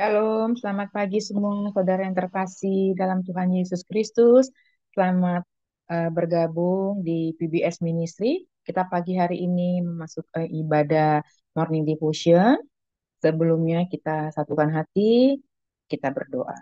Shalom, selamat pagi semua saudara yang terkasih dalam Tuhan Yesus Kristus. Selamat bergabung di PBS Ministry. Kita pagi hari ini masuk ibadah Morning Devotion. Sebelumnya kita satukan hati, kita berdoa.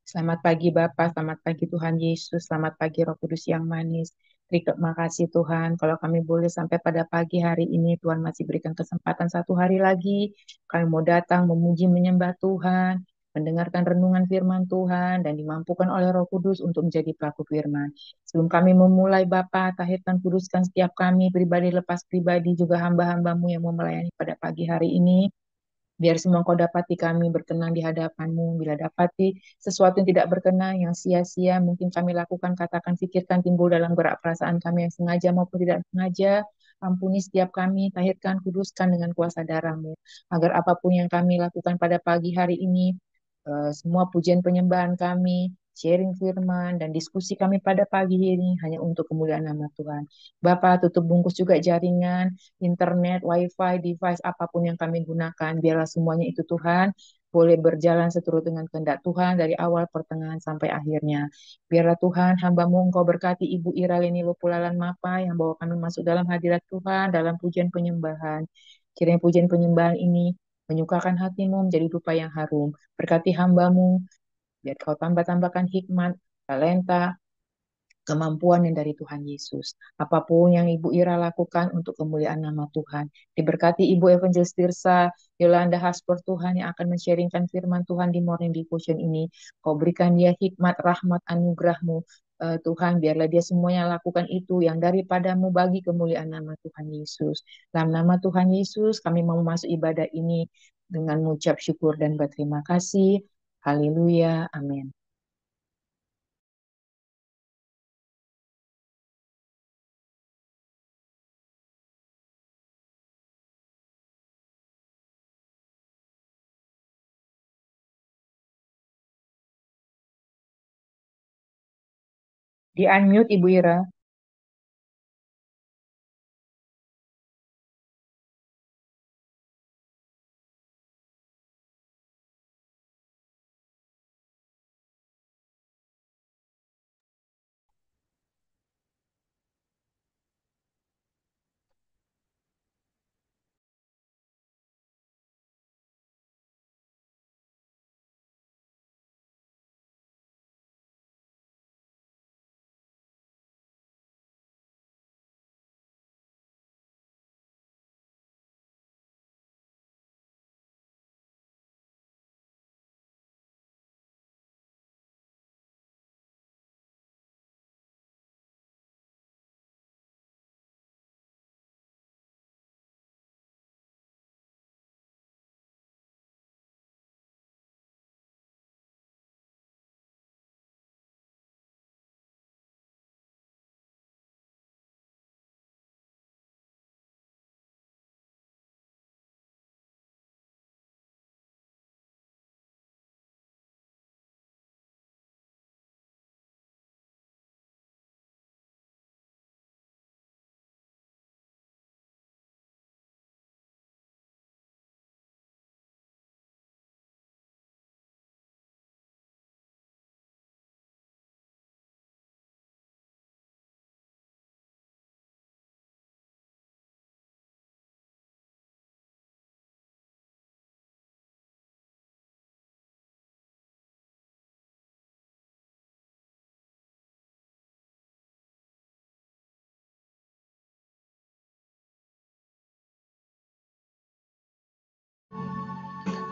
Selamat pagi Bapa, selamat pagi Tuhan Yesus, selamat pagi Roh Kudus yang manis. Terima kasih Tuhan, kalau kami boleh sampai pada pagi hari ini, Tuhan masih berikan kesempatan satu hari lagi. Kami mau datang memuji menyembah Tuhan, mendengarkan renungan firman Tuhan, dan dimampukan oleh Roh Kudus untuk menjadi pelaku firman. Sebelum kami memulai Bapa, tahirkan kuduskan setiap kami, pribadi lepas pribadi, juga hamba-hambamu yang mau melayani pada pagi hari ini. Biar semua kau dapati kami berkenan di hadapanmu. Bila dapati sesuatu yang tidak berkenan, yang sia-sia, mungkin kami lakukan, katakan, pikirkan, timbul dalam gerak perasaan kami yang sengaja maupun tidak sengaja. Ampuni setiap kami, tahirkan, kuduskan dengan kuasa darah-Mu. Agar apapun yang kami lakukan pada pagi hari ini, semua pujian penyembahan kami, sharing firman, dan diskusi kami pada pagi ini hanya untuk kemuliaan nama Tuhan. Bapak, tutup bungkus juga jaringan, internet, wifi, device, apapun yang kami gunakan. Biarlah semuanya itu Tuhan boleh berjalan seturut dengan kehendak Tuhan dari awal, pertengahan, sampai akhirnya. Biarlah Tuhan, hamba-Mu Engkau berkati Ibu Ira Leni Lupulalan Mapa yang bawa kami masuk dalam hadirat Tuhan, dalam pujian penyembahan. Kiranya pujian penyembahan ini menyukakan hatimu menjadi dupa yang harum. Berkati hamba-Mu, biar Kau tambah-tambahkan hikmat, talenta, kemampuan yang dari Tuhan Yesus. Apapun yang Ibu Ira lakukan untuk kemuliaan nama Tuhan. Diberkati Ibu Evangelis Tirsa, Yolanda Hasper Tuhan yang akan men-sharingkan firman Tuhan di Morning Devotion ini. Kau berikan dia hikmat, rahmat, anugerah-Mu. Tuhan, biarlah dia semuanya lakukan itu yang daripadamu bagi kemuliaan nama Tuhan Yesus. Dalam nama Tuhan Yesus, kami mau masuk ibadah ini dengan mengucap syukur dan berterima kasih. Haleluya. Amin. Di unmute Ibu Ira.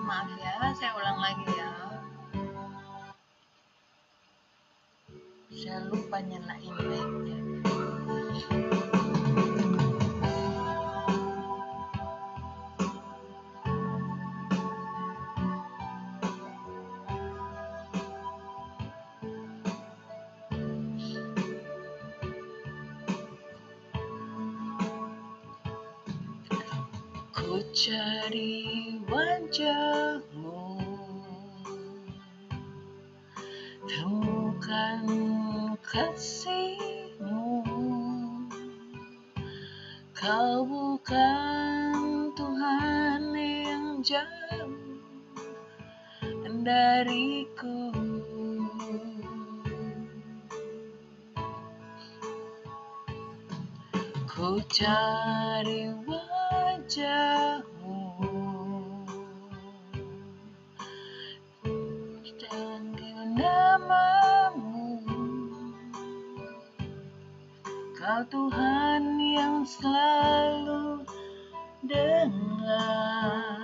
Maaf ya, saya ulang lagi ya. Saya lupa nyalain mic-nya. Ku cari wajahmu, temukan kasihmu. Kau bukan Tuhan yang jauh, dariku. Ku cari wajahmu dan namamu, Kau Tuhan yang selalu dengar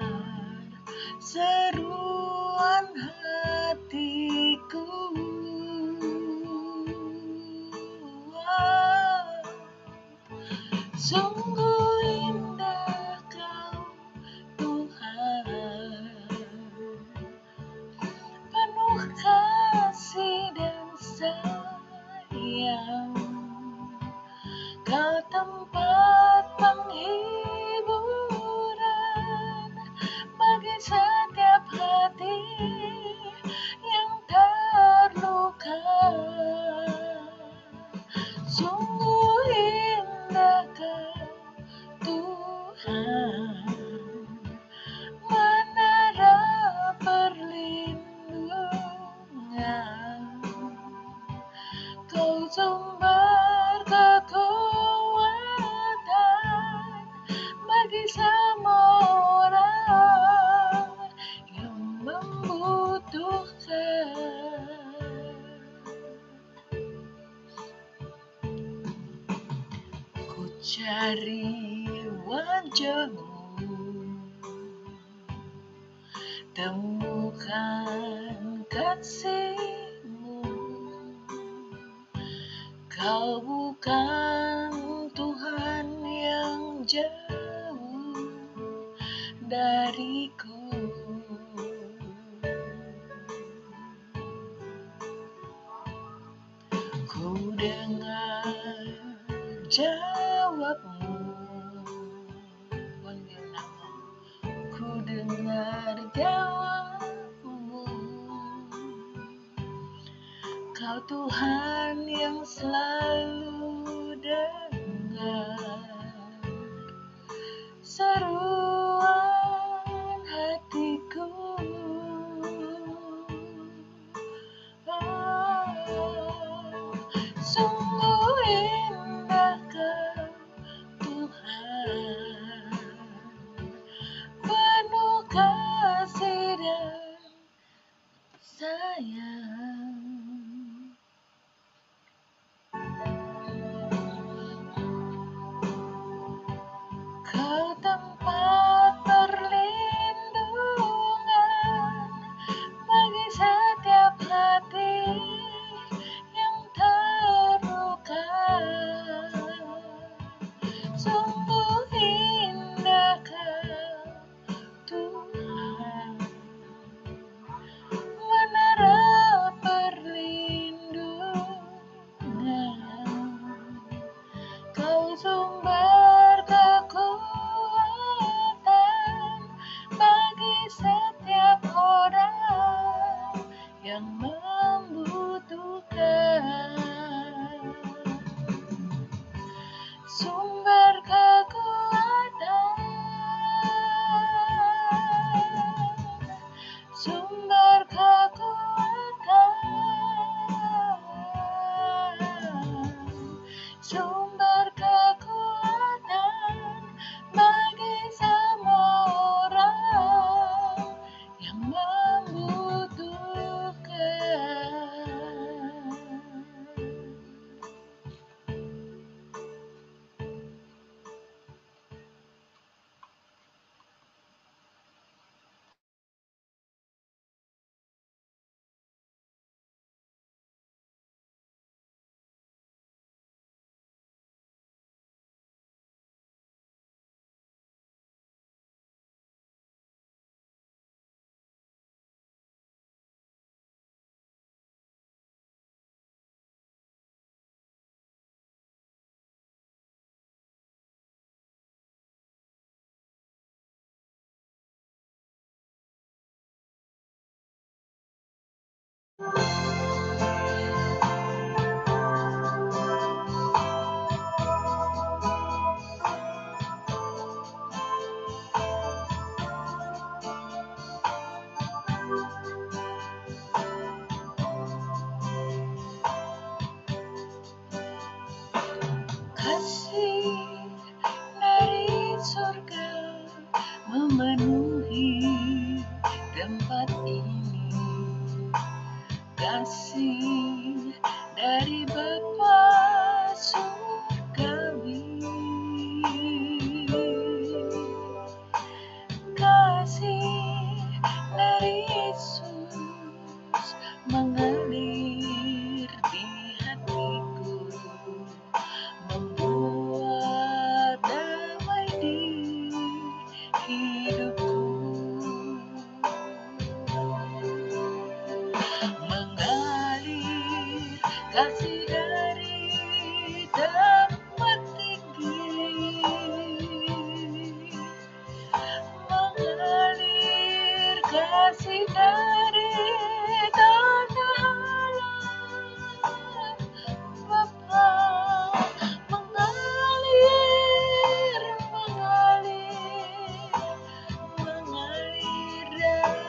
seruan hatiku. Sungguh indah Kau Tuhan, penuh kasih dan sayang. Kau tempat penghiburan bagi setiap hati yang terluka. Sungguh indah Kau Tuhan, menara perlindungan. Kau sumber kekuatan bagi semua orang yang membutuhkan. Ku cari wajahmu, temukan kasihmu. Kau bukan Tuhan yang jauh dariku. Ku dengar jawabmu, panggil namamu. Ku dengar jawabmu, Kau Tuhan yang selalu dengar seruan hatiku. Sungguh indah Kau Tuhan, penuh kasih dan sayang. kasih dari surga memenuhi tempat ini, kasih dari Bapa surgawi, kasih dari Yesus mengalir di hatiku, membuat damai di hidupku, mengalir kasih dari tempat tinggi, mengalir kasih dari tanah Allah Bapa, mengalir, mengalir, mengalir dan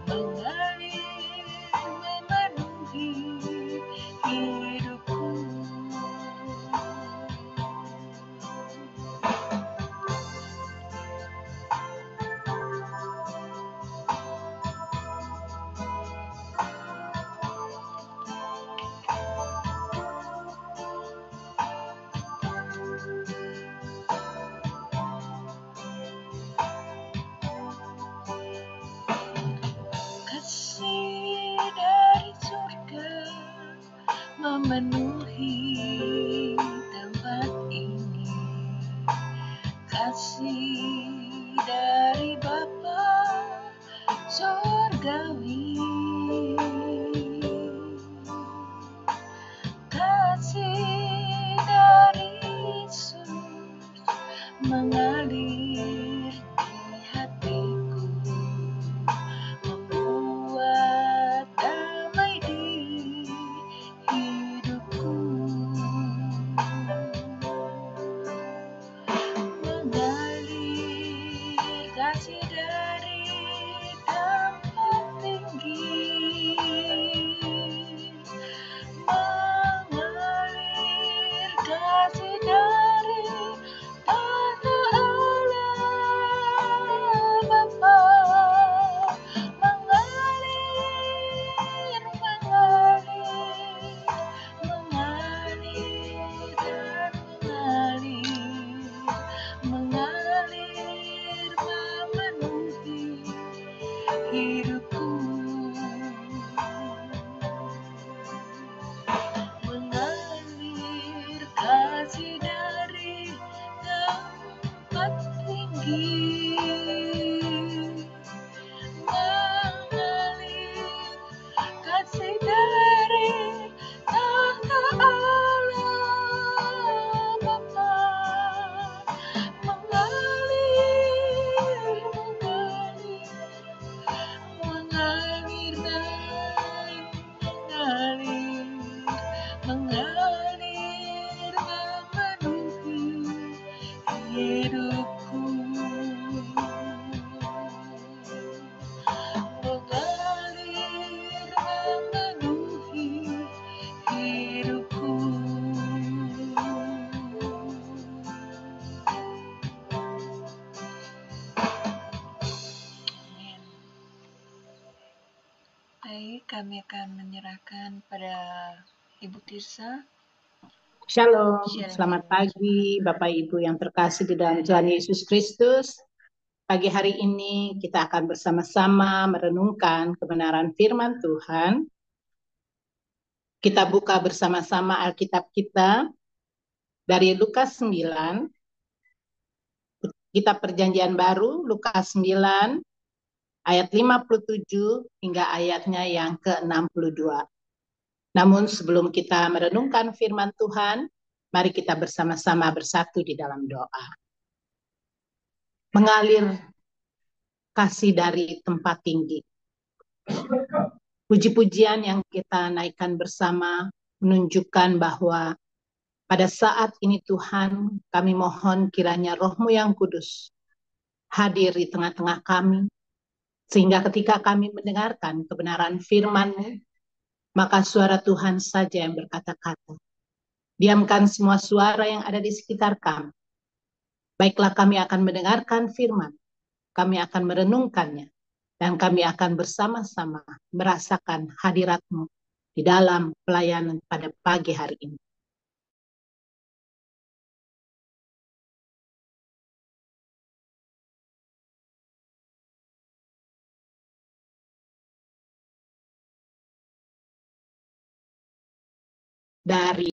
mengalir, memenuhi hidupku. Kasih dari surga memenuhi tempat ini, kasih dari Bapa surgawi, kasih dari Yesus mengalir di hatiku, membuat damai di hidupku, mengalir kasih dari tempat tinggi, mengalir kasih dari tanah Allah Bapa, mengalir, mengalir, mengalir dan mengalir, memenuhi hidupku, mengalir kasih dari tempat tinggi, mengalir kasih dari tahta Allah Bapa, mengalir, mengalir, mengalir dan mengalir, memenuhi hidupku, mengalir, memenuhi hidupku. Amin. Baik, kami akan menyerahkan pada Ibu Tirsa. Shalom, Sharing. selamat pagi Bapak Ibu yang terkasih di dalam Tuhan Yesus Kristus. Pagi hari ini kita akan bersama-sama merenungkan kebenaran firman Tuhan. Kita buka bersama-sama Alkitab kita dari Lukas 9. Kitab Perjanjian Baru, Lukas 9, ayat 57 hingga ayatnya yang ke-62. Namun sebelum kita merenungkan firman Tuhan, mari kita bersama-sama bersatu di dalam doa. Mengalir kasih dari tempat tinggi. Puji-pujian yang kita naikkan bersama menunjukkan bahwa pada saat ini Tuhan, kami mohon kiranya Roh-Mu yang kudus hadir di tengah-tengah kami, sehingga ketika kami mendengarkan kebenaran firman-Mu, maka suara Tuhan saja yang berkata-kata. Diamkan semua suara yang ada di sekitar kami. Baiklah, kami akan mendengarkan firman, kami akan merenungkannya, dan kami akan bersama-sama merasakan hadirat-Mu di dalam pelayanan pada pagi hari ini. Dari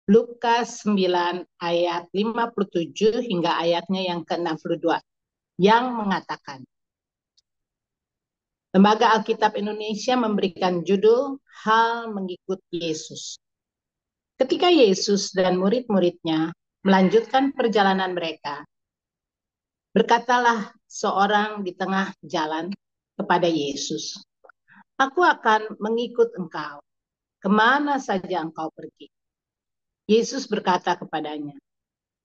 Lukas 9 ayat 57 hingga ayatnya yang ke-62 yang mengatakan, Lembaga Alkitab Indonesia memberikan judul Hal Mengikut Yesus. Ketika Yesus dan murid-muridnya melanjutkan perjalanan mereka, berkatalah seorang di tengah jalan kepada Yesus, "Aku akan mengikut engkau, kemana saja engkau pergi." Yesus berkata kepadanya,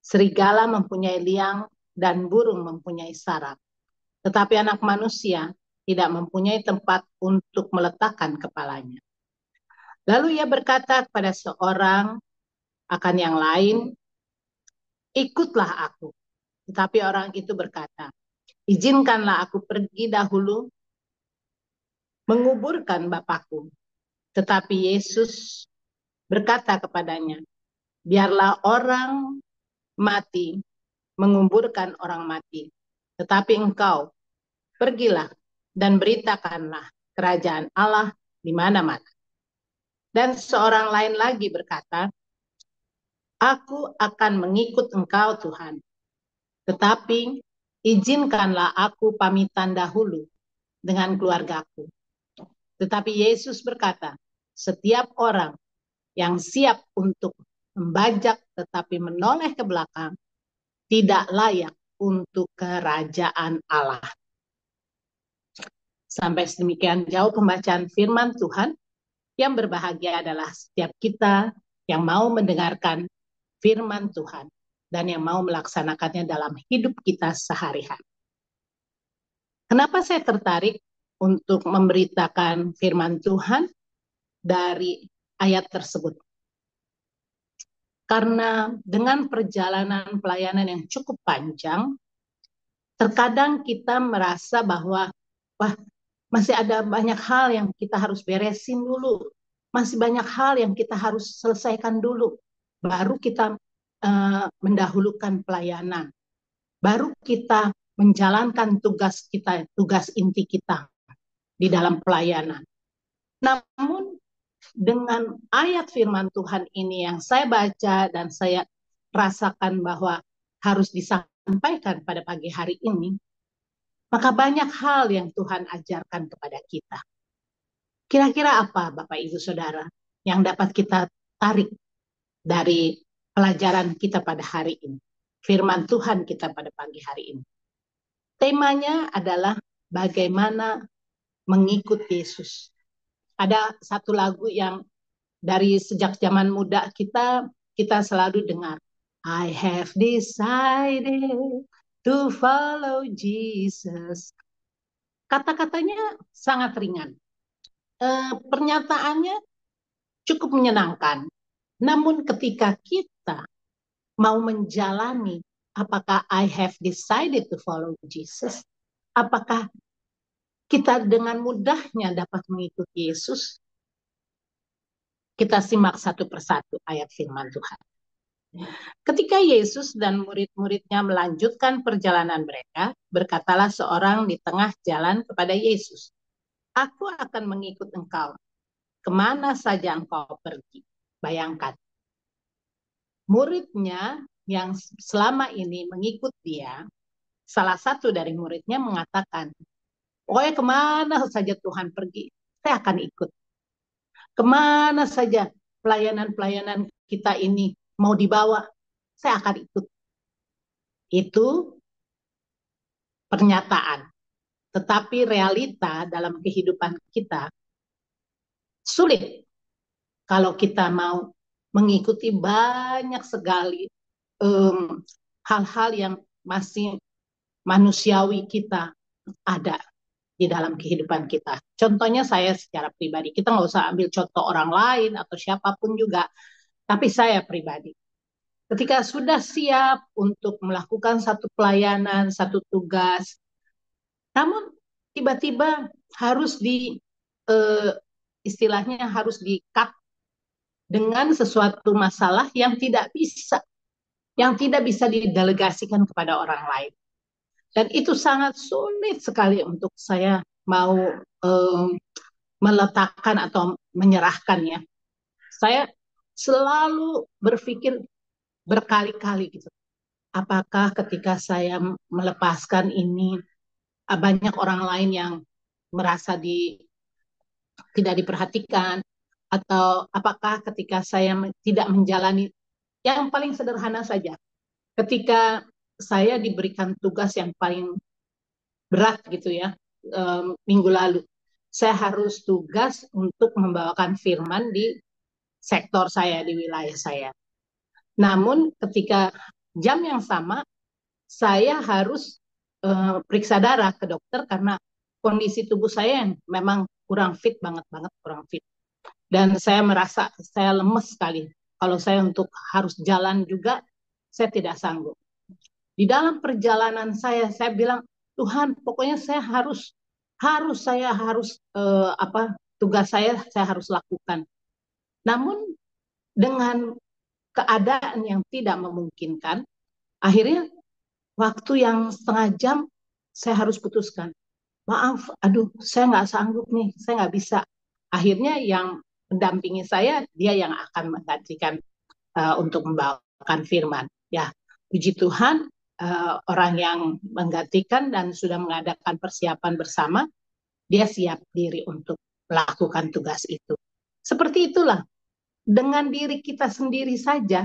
"Serigala mempunyai liang dan burung mempunyai sarang, tetapi anak manusia tidak mempunyai tempat untuk meletakkan kepalanya." Lalu ia berkata kepada seorang akan yang lain, "Ikutlah aku." Tetapi orang itu berkata, "Izinkanlah aku pergi dahulu menguburkan Bapakku." Tetapi Yesus berkata kepadanya, "Biarlah orang mati menguburkan orang mati, tetapi engkau pergilah dan beritakanlah kerajaan Allah di mana-mana." Dan seorang lain lagi berkata, "Aku akan mengikut engkau Tuhan, tetapi izinkanlah aku pamitan dahulu dengan keluargaku." Tetapi Yesus berkata, "Setiap orang yang siap untuk membajak tetapi menoleh ke belakang tidak layak untuk kerajaan Allah." Sampai sedemikian jauh pembacaan firman Tuhan. Yang berbahagia adalah setiap kita yang mau mendengarkan firman Tuhan dan yang mau melaksanakannya dalam hidup kita sehari-hari. Kenapa saya tertarik untuk memberitakan firman Tuhan dari ayat tersebut? Karena dengan perjalanan pelayanan yang cukup panjang, terkadang kita merasa bahwa masih ada banyak hal yang kita harus beresin dulu, masih banyak hal yang kita harus selesaikan dulu, baru kita mendahulukan pelayanan, baru kita menjalankan tugas kita, tugas inti kita di dalam pelayanan. Namun dengan ayat firman Tuhan ini yang saya baca dan saya rasakan bahwa harus disampaikan pada pagi hari ini, maka banyak hal yang Tuhan ajarkan kepada kita. Kira-kira apa Bapak Ibu Saudara yang dapat kita tarik dari pelajaran kita pada hari ini? Firman Tuhan kita pada pagi hari ini. Temanya adalah bagaimana mengikut Yesus. Ada satu lagu yang dari sejak zaman muda kita selalu dengar. I have decided to follow Jesus. Kata-katanya sangat ringan. Pernyataannya cukup menyenangkan. Namun ketika kita mau menjalani, apakah I have decided to follow Jesus? Apakah kita dengan mudahnya dapat mengikuti Yesus? Kita simak satu persatu ayat firman Tuhan. Ketika Yesus dan murid-muridnya melanjutkan perjalanan mereka, berkatalah seorang di tengah jalan kepada Yesus, "Aku akan mengikut engkau, kemana saja engkau pergi." Bayangkan, muridnya yang selama ini mengikut dia, salah satu dari muridnya mengatakan, "Pokoknya kemana saja Tuhan pergi, saya akan ikut. Kemana saja pelayanan-pelayanan kita ini mau dibawa, saya akan ikut." Itu pernyataan. Tetapi realita dalam kehidupan kita sulit kalau kita mau mengikuti banyak sekali hal-hal yang masih manusiawi kita ada di dalam kehidupan kita. Contohnya saya secara pribadi, kita nggak usah ambil contoh orang lain atau siapapun juga, tapi saya pribadi. Ketika sudah siap untuk melakukan satu pelayanan, satu tugas, namun tiba-tiba harus eh, istilahnya harus di-cut dengan sesuatu masalah yang tidak bisa didelegasikan kepada orang lain. Dan itu sangat sulit sekali untuk saya mau meletakkan atau menyerahkannya. Saya selalu berpikir berkali-kali gitu. Apakah ketika saya melepaskan ini banyak orang lain yang merasa tidak diperhatikan, atau apakah ketika saya tidak menjalani yang paling sederhana saja, ketika saya diberikan tugas yang paling berat gitu ya, minggu lalu saya harus tugas untuk membawakan firman di sektor saya, di wilayah saya. Namun ketika jam yang sama saya harus periksa darah ke dokter karena kondisi tubuh saya yang memang kurang fit banget kurang fit. Dan saya merasa saya lemes sekali. Kalau saya untuk harus jalan juga, saya tidak sanggup. Di dalam perjalanan saya bilang, Tuhan, pokoknya saya harus tugas saya harus lakukan. Namun dengan keadaan yang tidak memungkinkan, akhirnya waktu yang setengah jam saya harus putuskan. Maaf, aduh, saya nggak sanggup nih, saya nggak bisa. Akhirnya yang mendampingi saya, dia yang akan menggantikan untuk membawakan firman. Ya, puji Tuhan, orang yang menggantikan dan sudah mengadakan persiapan bersama, dia siap diri untuk melakukan tugas itu. Seperti itulah, dengan diri kita sendiri saja,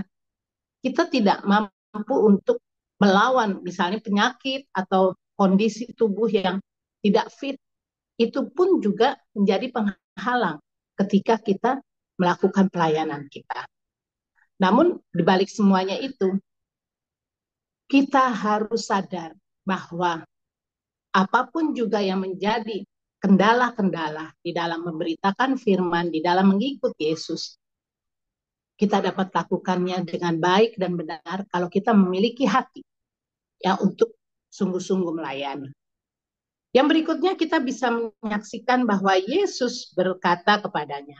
kita tidak mampu untuk melawan misalnya penyakit atau kondisi tubuh yang tidak fit. Itu pun juga menjadi penghalang ketika kita melakukan pelayanan kita. Namun di balik semuanya itu, kita harus sadar bahwa apapun juga yang menjadi kendala-kendala di dalam memberitakan firman, di dalam mengikut Yesus, kita dapat lakukannya dengan baik dan benar kalau kita memiliki hati yang untuk sungguh-sungguh melayani. Yang berikutnya kita bisa menyaksikan bahwa Yesus berkata kepadanya,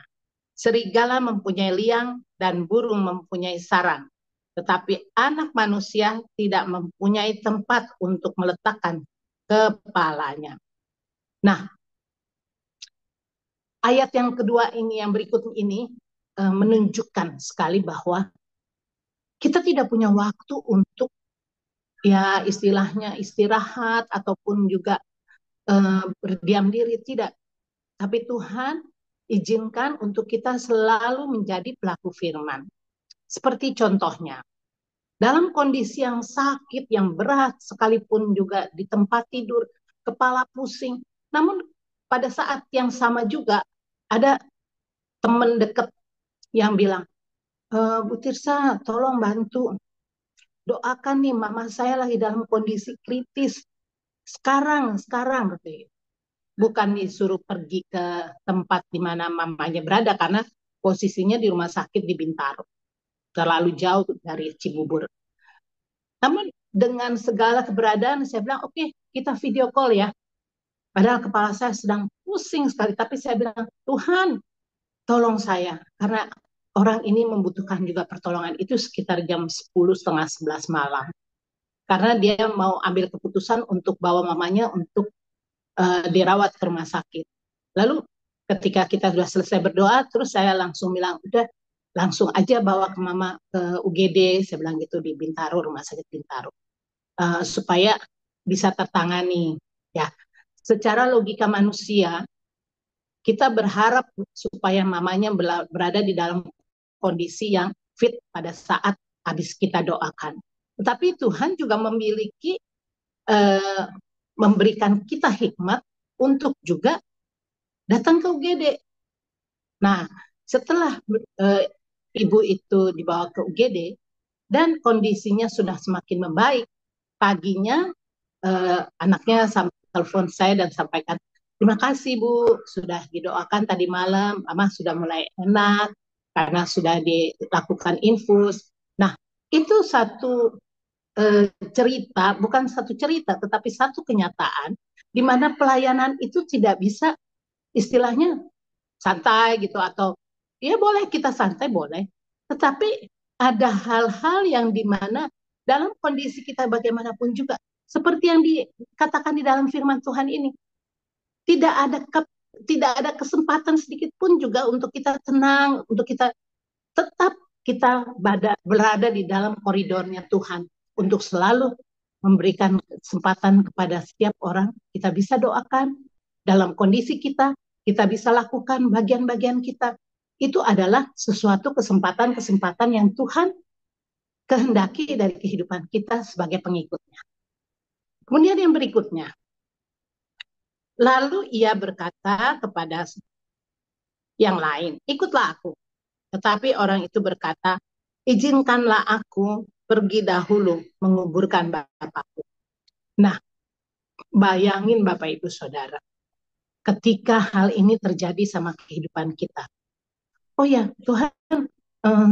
serigala mempunyai liang dan burung mempunyai sarang, tetapi anak manusia tidak mempunyai tempat untuk meletakkan kepalanya. Nah, ayat yang kedua ini, yang berikut ini, menunjukkan sekali bahwa kita tidak punya waktu untuk ya istilahnya istirahat ataupun juga berdiam diri, tidak. Tapi Tuhan izinkan untuk kita selalu menjadi pelaku firman. Seperti contohnya, dalam kondisi yang sakit, yang berat, sekalipun juga di tempat tidur, kepala pusing. Namun pada saat yang sama juga ada teman dekat yang bilang, Bu Tirsa, tolong bantu. Doakan nih, mama saya lagi dalam kondisi kritis. Sekarang. Bukan disuruh pergi ke tempat di mana mamanya berada, karena posisinya di rumah sakit di Bintaro. Terlalu jauh dari Cibubur. Namun dengan segala keberadaan, saya bilang, oke, kita video call ya. Padahal kepala saya sedang pusing sekali. Tapi saya bilang, Tuhan, tolong saya. Karena orang ini membutuhkan juga pertolongan. Itu sekitar jam 10, setengah 11 malam. Karena dia mau ambil keputusan untuk bawa mamanya untuk dirawat ke rumah sakit. Lalu ketika kita sudah selesai berdoa, terus saya langsung bilang, udah langsung aja bawa ke mama ke UGD, saya bilang gitu, di Bintaro, rumah sakit Bintaro, supaya bisa tertangani. Ya, secara logika manusia, kita berharap supaya mamanya berada di dalam kondisi yang fit pada saat habis kita doakan. Tetapi Tuhan juga memiliki memberikan kita hikmat untuk juga datang ke UGD. Nah, setelah ibu itu dibawa ke UGD dan kondisinya sudah semakin membaik, paginya anaknya telepon saya dan sampaikan, Terima kasih Bu, sudah didoakan tadi malam, Mama sudah mulai enak karena sudah dilakukan infus. Nah, itu satu cerita, bukan satu cerita, tetapi satu kenyataan di mana pelayanan itu tidak bisa istilahnya santai gitu, atau ya boleh kita santai boleh, tetapi ada hal-hal yang dimana dalam kondisi kita bagaimanapun juga seperti yang dikatakan di dalam firman Tuhan ini, tidak ada tidak ada kesempatan sedikit pun juga untuk kita tenang, untuk kita tetap kita berada di dalam koridornya Tuhan untuk selalu memberikan kesempatan kepada setiap orang. Kita bisa doakan dalam kondisi kita, kita bisa lakukan bagian-bagian kita. Itu adalah sesuatu kesempatan-kesempatan yang Tuhan kehendaki dari kehidupan kita sebagai pengikutnya. Kemudian yang berikutnya, lalu ia berkata kepada yang lain, ikutlah aku. Tetapi orang itu berkata, izinkanlah aku pergi dahulu menguburkan bapakku. Nah, bayangin Bapak Ibu Saudara, ketika hal ini terjadi sama kehidupan kita. Oh ya, Tuhan,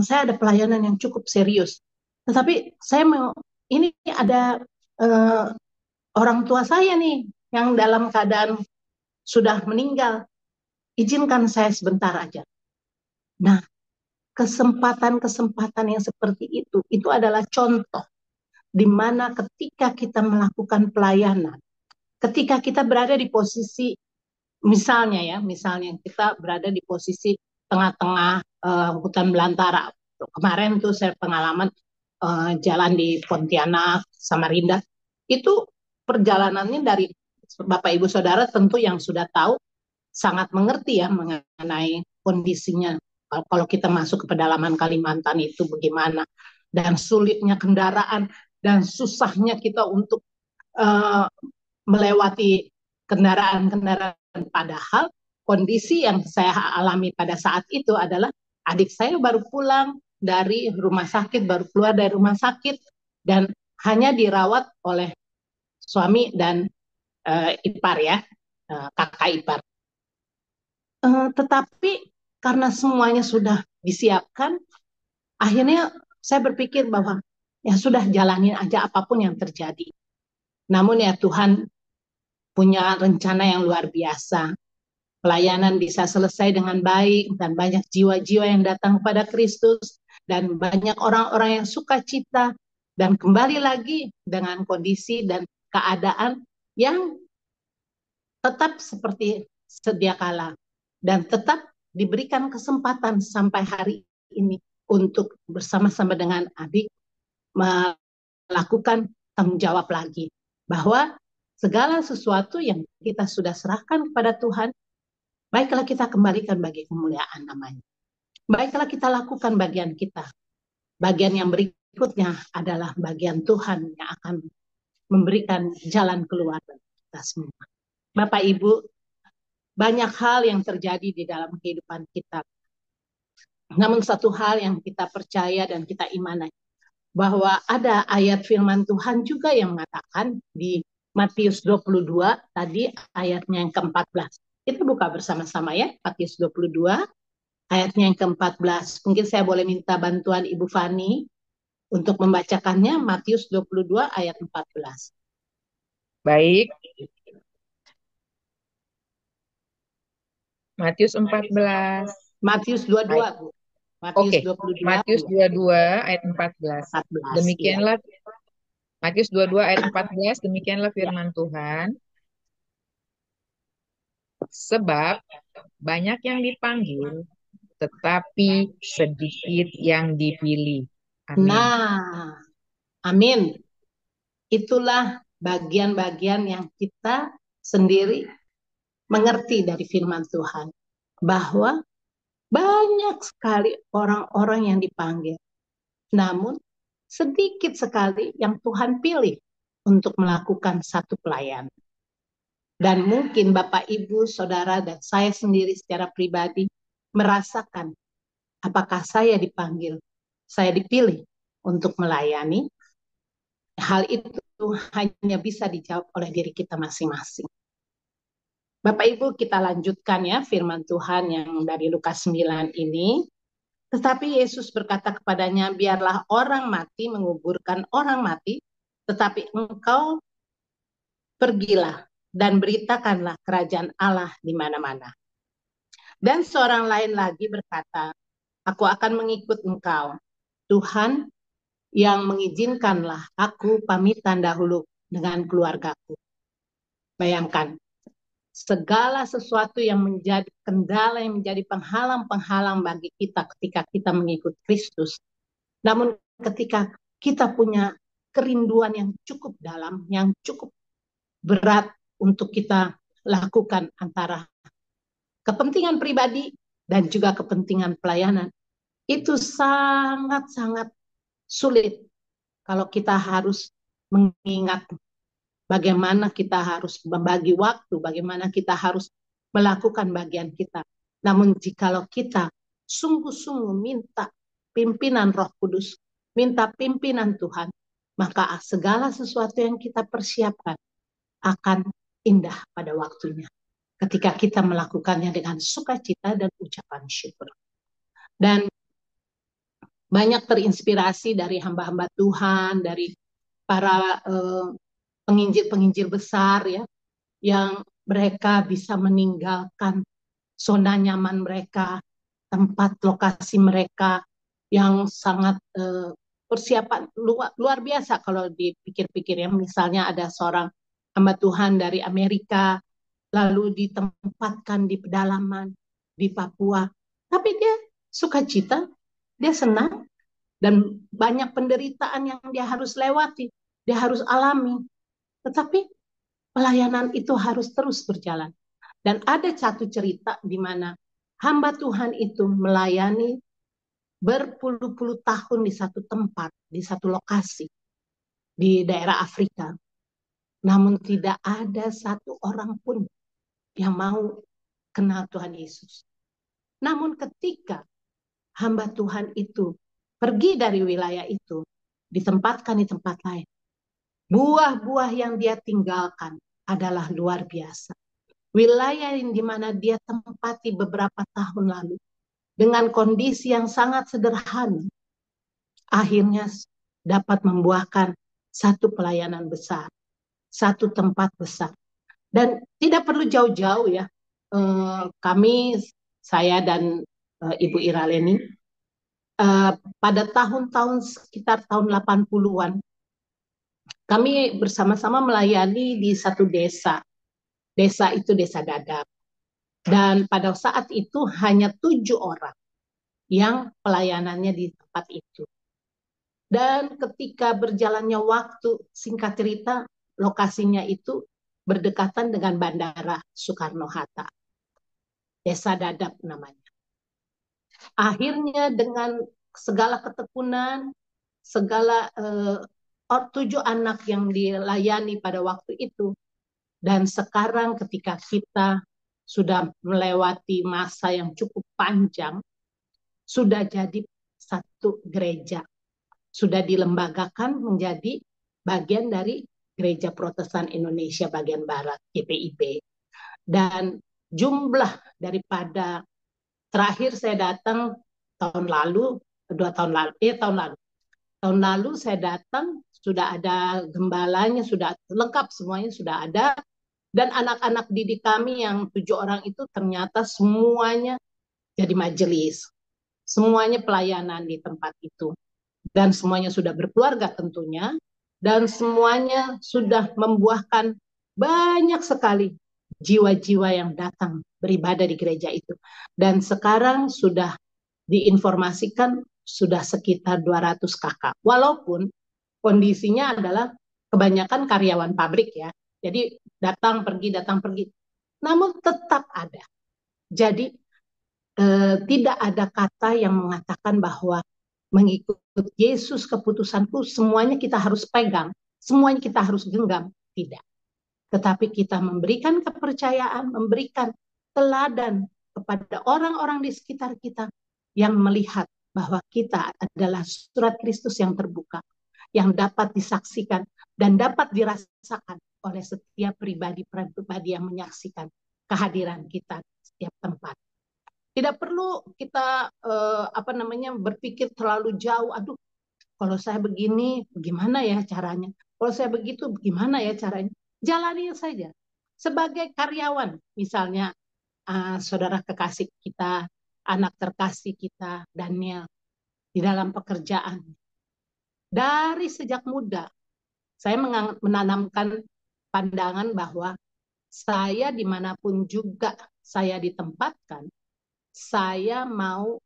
saya ada pelayanan yang cukup serius. Tetapi saya mau, ini ada orang tua saya nih, yang dalam keadaan sudah meninggal. Izinkan saya sebentar aja. Nah, kesempatan-kesempatan yang seperti itu adalah contoh di mana ketika kita melakukan pelayanan, ketika kita berada di posisi, misalnya kita berada di posisi tengah-tengah hutan belantara. Kemarin tuh saya pengalaman jalan di Pontianak, Samarinda, itu perjalanannya dari Bapak Ibu Saudara tentu yang sudah tahu sangat mengerti ya mengenai kondisinya. Kalau kita masuk ke pedalaman Kalimantan itu bagaimana, dan sulitnya kendaraan dan susahnya kita untuk melewati kendaraan-kendaraan. Padahal kondisi yang saya alami pada saat itu adalah adik saya baru pulang dari rumah sakit, baru keluar dari rumah sakit, dan hanya dirawat oleh suami dan ipar ya, kakak ipar. Tetapi karena semuanya sudah disiapkan, akhirnya saya berpikir bahwa ya sudah, jalanin aja apapun yang terjadi. Namun ya Tuhan punya rencana yang luar biasa. Pelayanan bisa selesai dengan baik dan banyak jiwa-jiwa yang datang kepada Kristus dan banyak orang-orang yang sukacita dan kembali lagi dengan kondisi dan keadaan yang tetap seperti sedia kala, dan tetap diberikan kesempatan sampai hari ini untuk bersama-sama dengan adik melakukan tanggung jawab lagi, bahwa segala sesuatu yang kita sudah serahkan kepada Tuhan, baiklah kita kembalikan bagi kemuliaan namanya. Baiklah kita lakukan bagian kita. Bagian yang berikutnya adalah bagian Tuhan yang akan memberikan jalan keluar bagi kita semua. Bapak Ibu, banyak hal yang terjadi di dalam kehidupan kita. Namun satu hal yang kita percaya dan kita imani, bahwa ada ayat firman Tuhan juga yang mengatakan di Matius 22, tadi ayatnya yang ke-14. Kita buka bersama-sama ya, Matius 22, ayatnya yang ke-14. Mungkin saya boleh minta bantuan Ibu Fani untuk membacakannya, Matius 22 ayat 14. Baik, Matius 14. Matius 22, Bu. Matius Oke, 22, Matius 22 ayat 14. 14. Demikianlah Matius 22 ayat 14, demikianlah firman Tuhan. Sebab banyak yang dipanggil, tetapi sedikit yang dipilih. Amin. Nah, amin. Itulah bagian-bagian yang kita sendiri mengerti dari firman Tuhan, bahwa banyak sekali orang-orang yang dipanggil, namun sedikit sekali yang Tuhan pilih untuk melakukan satu pelayanan. Dan mungkin Bapak, Ibu, Saudara, dan saya sendiri secara pribadi merasakan, apakah saya dipanggil, saya dipilih untuk melayani. Hal itu hanya bisa dijawab oleh diri kita masing-masing. Bapak Ibu, kita lanjutkan ya firman Tuhan yang dari Lukas 9 ini. Tetapi Yesus berkata kepadanya, biarlah orang mati menguburkan orang mati, tetapi engkau pergilah dan beritakanlah kerajaan Allah di mana-mana. Dan seorang lain lagi berkata, aku akan mengikut engkau, Tuhan, yang mengizinkanlah aku pamitan dahulu dengan keluargaku. Bayangkan, segala sesuatu yang menjadi kendala, yang menjadi penghalang-penghalang bagi kita ketika kita mengikut Kristus. Namun ketika kita punya kerinduan yang cukup dalam, yang cukup berat untuk kita lakukan antara kepentingan pribadi dan juga kepentingan pelayanan, itu sangat-sangat sulit kalau kita harus mengingat bagaimana kita harus membagi waktu, bagaimana kita harus melakukan bagian kita. Namun jikalau kita sungguh-sungguh minta pimpinan Roh Kudus, minta pimpinan Tuhan, maka segala sesuatu yang kita persiapkan akan indah pada waktunya. Ketika kita melakukannya dengan sukacita dan ucapan syukur. Dan banyak terinspirasi dari hamba-hamba Tuhan, dari para penginjil-penginjil besar ya, yang mereka bisa meninggalkan zona nyaman mereka, tempat lokasi mereka yang sangat persiapan luar biasa kalau dipikir-pikir ya. Misalnya ada seorang hamba Tuhan dari Amerika, lalu ditempatkan di pedalaman di Papua, tapi dia sukacita, dia senang, dan banyak penderitaan yang dia harus lewati, dia harus alami. Tetapi pelayanan itu harus terus berjalan. Dan ada satu cerita di mana hamba Tuhan itu melayani berpuluh-puluh tahun di satu tempat, di satu lokasi, di daerah Afrika. Namun tidak ada satu orang pun yang mau kenal Tuhan Yesus. Namun ketika hamba Tuhan itu pergi dari wilayah itu, ditempatkan di tempat lain, buah-buah yang dia tinggalkan adalah luar biasa. Wilayah yang dimana dia tempati beberapa tahun lalu, dengan kondisi yang sangat sederhana, akhirnya dapat membuahkan satu pelayanan besar, satu tempat besar. Dan tidak perlu jauh-jauh ya, kami, saya dan Ibu Iraleni, pada tahun-tahun sekitar tahun 80-an, kami bersama-sama melayani di satu desa. Desa itu Desa Dadap. Dan pada saat itu hanya 7 orang yang pelayanannya di tempat itu. Dan ketika berjalannya waktu, singkat cerita, lokasinya itu berdekatan dengan Bandara Soekarno-Hatta. Desa Dadap namanya. Akhirnya dengan segala ketekunan, segala 7 anak yang dilayani pada waktu itu, dan sekarang ketika kita sudah melewati masa yang cukup panjang, sudah jadi satu gereja, sudah dilembagakan menjadi bagian dari Gereja Protestan Indonesia bagian Barat, GPIB. Dan jumlah daripada, terakhir saya datang tahun lalu, 2 tahun lalu, tahun lalu saya datang, sudah ada gembalanya, sudah lengkap semuanya, sudah ada. Dan anak-anak didik kami yang 7 orang itu ternyata semuanya jadi majelis. Semuanya pelayanan di tempat itu. Dan semuanya sudah berkeluarga tentunya. Dan semuanya sudah membuahkan banyak sekali jiwa-jiwa yang datang beribadah di gereja itu. Dan sekarang sudah diinformasikan sudah sekitar 200 kakak. Walaupun kondisinya adalah kebanyakan karyawan pabrik ya. Jadi datang pergi. Namun tetap ada. Jadi tidak ada kata yang mengatakan bahwa mengikut Yesus keputusanku semuanya kita harus pegang, semuanya kita harus genggam. Tidak. Tetapi kita memberikan kepercayaan, memberikan teladan kepada orang-orang di sekitar kita yang melihat bahwa kita adalah surat Kristus yang terbuka, yang dapat disaksikan dan dapat dirasakan oleh setiap pribadi yang menyaksikan. kehadiran kita di setiap tempat. Tidak perlu kita berpikir terlalu jauh. Aduh, kalau saya begini, gimana ya caranya? Kalau saya begitu, gimana ya caranya? Jalani saja. Sebagai karyawan, misalnya saudara kekasih kita, anak terkasih kita, Daniel, di dalam pekerjaan. Dari sejak muda, saya menanamkan pandangan bahwa saya dimanapun juga saya ditempatkan, saya mau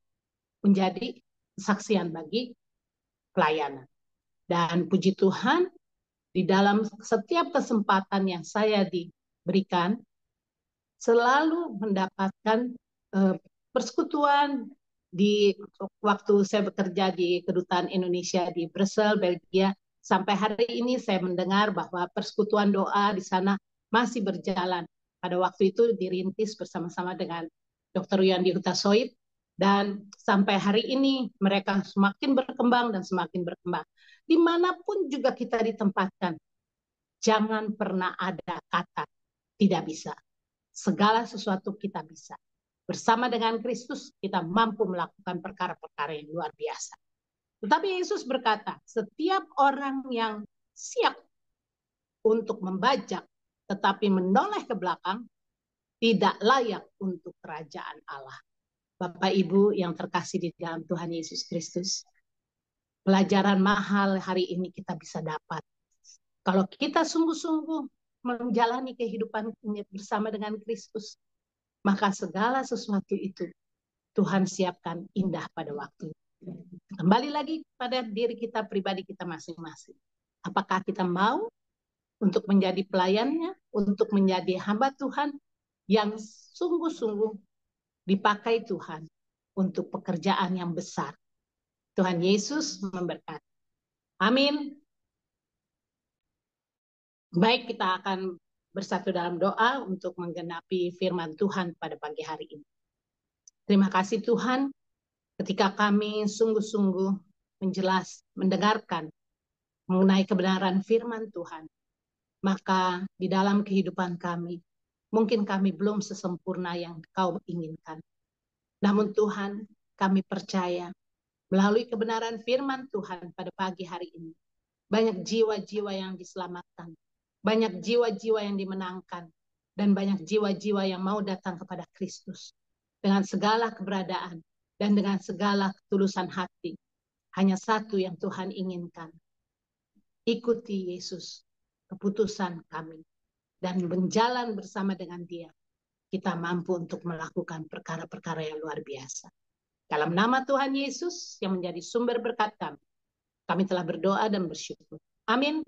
menjadi kesaksian bagi pelayanan. Dan puji Tuhan, di dalam setiap kesempatan yang saya diberikan, selalu mendapatkan persekutuan. Di waktu saya bekerja di Kedutaan Indonesia di Brussels, Belgia, sampai hari ini saya mendengar bahwa persekutuan doa di sana masih berjalan. Pada waktu itu dirintis bersama-sama dengan Dr. Yandi Hutasoid, dan sampai hari ini mereka semakin berkembang dan semakin berkembang. Dimanapun juga kita ditempatkan, jangan pernah ada kata tidak bisa. Segala sesuatu kita bisa. Bersama dengan Kristus kita mampu melakukan perkara-perkara yang luar biasa. Tetapi Yesus berkata, setiap orang yang siap untuk membajak tetapi menoleh ke belakang tidak layak untuk kerajaan Allah. Bapak Ibu yang terkasih di dalam Tuhan Yesus Kristus, pelajaran mahal hari ini kita bisa dapat. Kalau kita sungguh-sungguh menjalani kehidupan bersama dengan Kristus, maka segala sesuatu itu Tuhan siapkan indah pada waktu. Kembali lagi pada diri kita pribadi kita masing-masing. Apakah kita mau untuk menjadi pelayannya, untuk menjadi hamba Tuhan yang sungguh-sungguh dipakai Tuhan untuk pekerjaan yang besar. Tuhan Yesus memberkati. Amin. Baik, kita akan bersatu dalam doa untuk menggenapi firman Tuhan pada pagi hari ini. Terima kasih Tuhan, ketika kami sungguh-sungguh mendengarkan mengenai kebenaran firman Tuhan, maka di dalam kehidupan kami, mungkin kami belum sesempurna yang Kau inginkan. Namun Tuhan, kami percaya melalui kebenaran firman Tuhan pada pagi hari ini, banyak jiwa-jiwa yang diselamatkan, banyak jiwa-jiwa yang dimenangkan, dan banyak jiwa-jiwa yang mau datang kepada Kristus dengan segala keberadaan dan dengan segala ketulusan hati. Hanya satu yang Tuhan inginkan. Ikuti Yesus, keputusan kami, dan berjalan bersama dengan Dia. Kita mampu untuk melakukan perkara-perkara yang luar biasa. Dalam nama Tuhan Yesus yang menjadi sumber berkat kami telah berdoa dan bersyukur. Amin.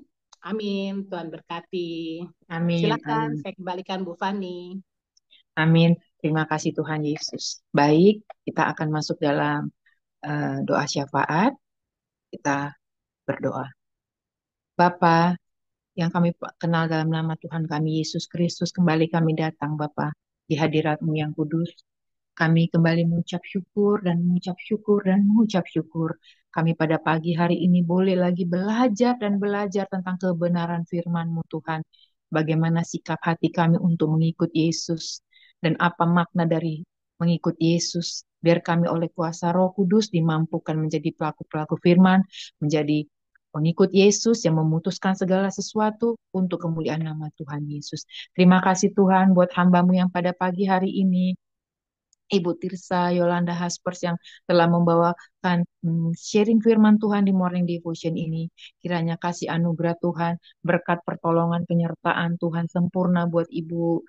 Amin. Tuhan berkati. Amin. Silakan Amin. saya kembalikan Bu Fani. Amin. Terima kasih Tuhan Yesus. Baik, kita akan masuk dalam doa syafaat. Kita berdoa. Bapa yang kami kenal dalam nama Tuhan kami Yesus Kristus, kembali kami datang Bapa di hadirat-Mu yang kudus. Kami kembali mengucap syukur dan mengucap syukur dan mengucap syukur. Kami pada pagi hari ini boleh lagi belajar dan belajar tentang kebenaran firman-Mu Tuhan. Bagaimana sikap hati kami untuk mengikut Yesus dan apa makna dari mengikut Yesus. Biar kami oleh kuasa Roh Kudus dimampukan menjadi pelaku-pelaku firman, menjadi pengikut Yesus yang memutuskan segala sesuatu untuk kemuliaan nama Tuhan Yesus. Terima kasih Tuhan buat hamba-Mu yang pada pagi hari ini, Ibu Tirsa Yolanda Haspers yang telah membawakan sharing firman Tuhan di Morning Devotion ini. Kiranya kasih anugerah Tuhan, berkat pertolongan penyertaan Tuhan sempurna buat Ibu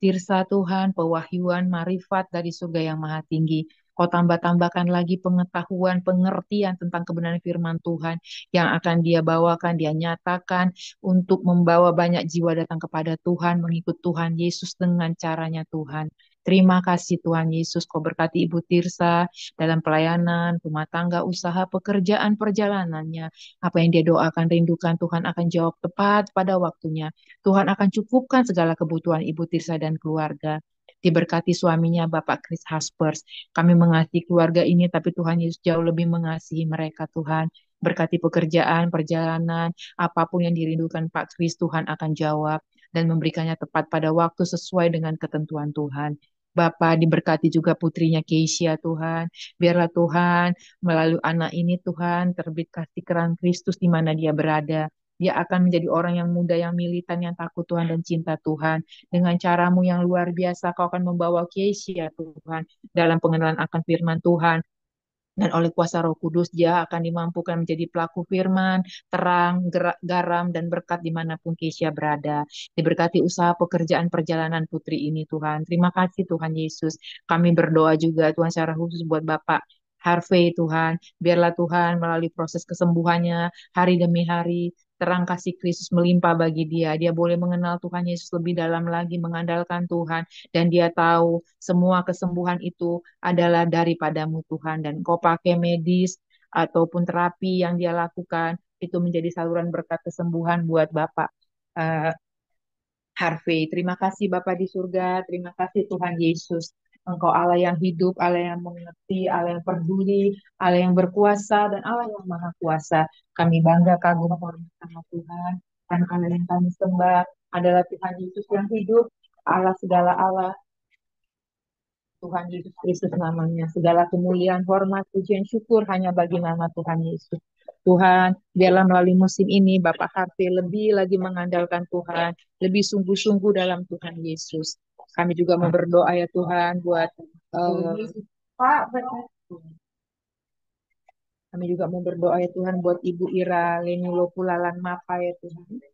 Tirsa Tuhan, pewahyuan, marifat dari surga yang maha tinggi. Kau tambah-tambahkan lagi pengetahuan, pengertian tentang kebenaran firman Tuhan yang akan dia bawakan, dia nyatakan untuk membawa banyak jiwa datang kepada Tuhan, mengikut Tuhan Yesus dengan caranya Tuhan. Terima kasih Tuhan Yesus, Kau berkati Ibu Tirsa dalam pelayanan, rumah tangga, usaha, pekerjaan, perjalanannya. Apa yang dia doakan, rindukan, Tuhan akan jawab tepat pada waktunya. Tuhan akan cukupkan segala kebutuhan Ibu Tirsa dan keluarga. Diberkati suaminya Bapak Chris Haspers. Kami mengasihi keluarga ini, tapi Tuhan Yesus jauh lebih mengasihi mereka Tuhan. Berkati pekerjaan, perjalanan, apapun yang dirindukan Pak Chris, Tuhan akan jawab. dan memberikannya tepat pada waktu sesuai dengan ketentuan Tuhan. Bapa diberkati juga putrinya Keisha Tuhan. Biarlah Tuhan melalui anak ini Tuhan terbit kasih terang Kristus di mana dia berada. Dia akan menjadi orang yang muda, yang militan, yang takut Tuhan dan cinta Tuhan. Dengan caramu yang luar biasa, kau akan membawa Keisha Tuhan dalam pengenalan akan firman Tuhan. Dan oleh kuasa Roh Kudus, dia akan dimampukan menjadi pelaku firman, terang, garam, dan berkat dimanapun Keisha berada. Diberkati usaha pekerjaan perjalanan putri ini, Tuhan. Terima kasih, Tuhan Yesus. Kami berdoa juga, Tuhan, secara khusus buat Bapak Harvey, Tuhan. Biarlah Tuhan melalui proses kesembuhannya, hari demi hari, terang kasih Kristus melimpah bagi dia. Dia boleh mengenal Tuhan Yesus lebih dalam lagi, mengandalkan Tuhan. Dan dia tahu semua kesembuhan itu adalah daripadamu Tuhan. Dan Kau pakai medis ataupun terapi yang dia lakukan, itu menjadi saluran berkat kesembuhan buat Bapak eh, Harvey. Terima kasih Bapak di surga, terima kasih Tuhan Yesus. Engkau Allah yang hidup, Allah yang mengerti, Allah yang peduli, Allah yang berkuasa, dan Allah yang maha kuasa. Kami bangga kagum hormat sama Tuhan. Dan Allah yang kami sembah adalah Tuhan Yesus yang hidup, Allah segala Allah, Tuhan Yesus Kristus namanya. Segala kemuliaan, hormat, pujian, syukur hanya bagi nama Tuhan Yesus. Tuhan, biarlah melalui musim ini Bapak Harvey lebih lagi mengandalkan Tuhan, lebih sungguh-sungguh dalam Tuhan Yesus. Kami juga mau berdoa ya Tuhan buat Pak, kami juga mau berdoa ya Tuhan buat Ibu Ira Leni Lopulalan Mapa ya Tuhan.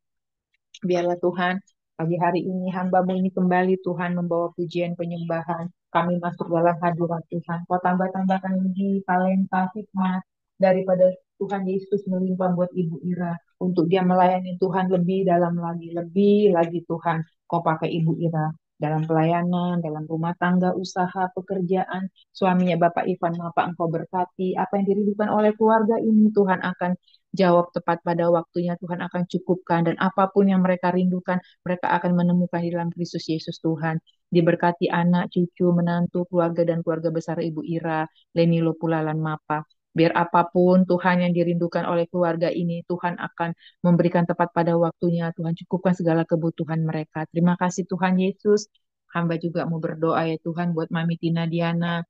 Biarlah Tuhan, pagi hari ini hamba-Mu ini kembali Tuhan membawa pujian penyembahan. Kami masuk dalam hadirat Tuhan. Kau tambah-tambahkan lagi talenta hikmat daripada Tuhan Yesus melimpah buat Ibu Ira. Untuk dia melayani Tuhan lebih dalam lagi. Lebih lagi Tuhan. Kau pakai Ibu Ira dalam pelayanan, dalam rumah tangga, usaha, pekerjaan. Suaminya Bapak Ivan, Bapak Engkau berkati. Apa yang dirindukan oleh keluarga ini Tuhan akan jawab tepat pada waktunya, Tuhan akan cukupkan, dan apapun yang mereka rindukan mereka akan menemukan di dalam Kristus Yesus Tuhan. Diberkati anak, cucu, menantu, keluarga dan keluarga besar Ibu Ira Leni Lopulalan Mapa. Biar apapun Tuhan yang dirindukan oleh keluarga ini, Tuhan akan memberikan tepat pada waktunya. Tuhan cukupkan segala kebutuhan mereka. Terima kasih Tuhan Yesus. Hamba juga mau berdoa ya Tuhan buat Mami Tina Diana.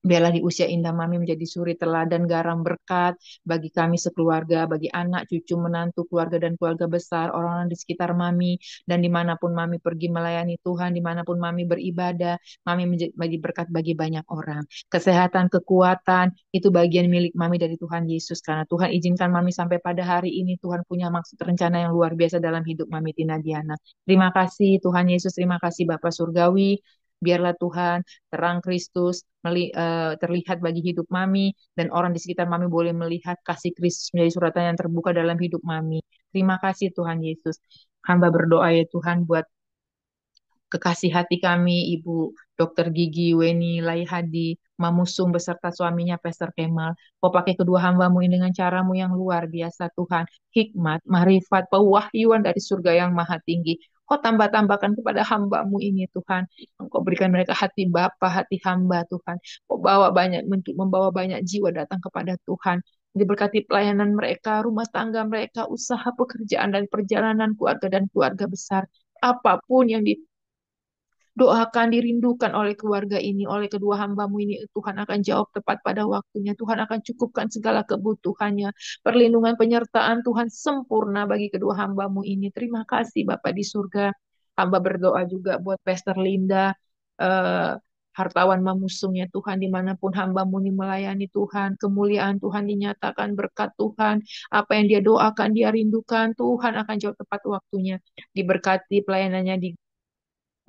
Biarlah di usia indah Mami menjadi suri teladan garam berkat bagi kami sekeluarga, bagi anak, cucu, menantu, keluarga dan keluarga besar, orang-orang di sekitar Mami, dan dimanapun Mami pergi melayani Tuhan, dimanapun Mami beribadah, Mami menjadi berkat bagi banyak orang. Kesehatan, kekuatan, itu bagian milik Mami dari Tuhan Yesus, karena Tuhan izinkan Mami sampai pada hari ini, Tuhan punya maksud rencana yang luar biasa dalam hidup Mami Tina Diana. Terima kasih Tuhan Yesus, terima kasih Bapak Surgawi. Biarlah Tuhan terang Kristus terlihat bagi hidup Mami, dan orang di sekitar Mami boleh melihat kasih Kristus menjadi suratan yang terbuka dalam hidup Mami. Terima kasih Tuhan Yesus. Hamba berdoa ya Tuhan buat kekasih hati kami, Ibu Dokter Gigi Weni Laihadi Mamusung beserta suaminya Pastor Kemal. Kau pakai kedua hamba-Mu ini dengan cara-Mu yang luar biasa Tuhan. Hikmat, marifat, pewahyuan dari surga yang maha tinggi. Kau tambah-tambahkan kepada hamba-Mu ini Tuhan. Engkau berikan mereka hati Bapa, hati hamba Tuhan. Kau bawa banyak bentuk, membawa banyak jiwa datang kepada Tuhan. Diberkati pelayanan mereka, rumah tangga mereka, usaha, pekerjaan, dan perjalanan keluarga dan keluarga besar. Apapun yang doakan dirindukan oleh keluarga ini, oleh kedua hamba-Mu ini, Tuhan akan jawab tepat pada waktunya. Tuhan akan cukupkan segala kebutuhannya. Perlindungan penyertaan Tuhan sempurna bagi kedua hamba-Mu ini. Terima kasih Bapak di surga. Hamba berdoa juga buat Pastor Linda, eh, hartawan Mamusungnya Tuhan, dimanapun hamba-Mu ini melayani Tuhan. Kemuliaan Tuhan dinyatakan, berkat Tuhan. Apa yang dia doakan, dia rindukan, Tuhan akan jawab tepat waktunya. Diberkati pelayanannya di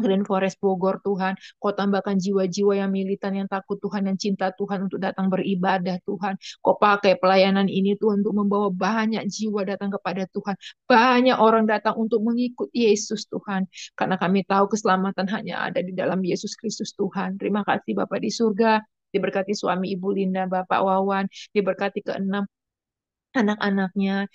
Green Forest Bogor Tuhan, Kau tambahkan jiwa-jiwa yang militan, yang takut Tuhan, yang cinta Tuhan untuk datang beribadah Tuhan. Kau pakai pelayanan ini Tuhan untuk membawa banyak jiwa datang kepada Tuhan. Banyak orang datang untuk mengikut Yesus Tuhan. Karena kami tahu keselamatan hanya ada di dalam Yesus Kristus Tuhan. Terima kasih Bapak di surga. Diberkati suami Ibu Linda, Bapak Wawan. Diberkati keenam anak-anaknya,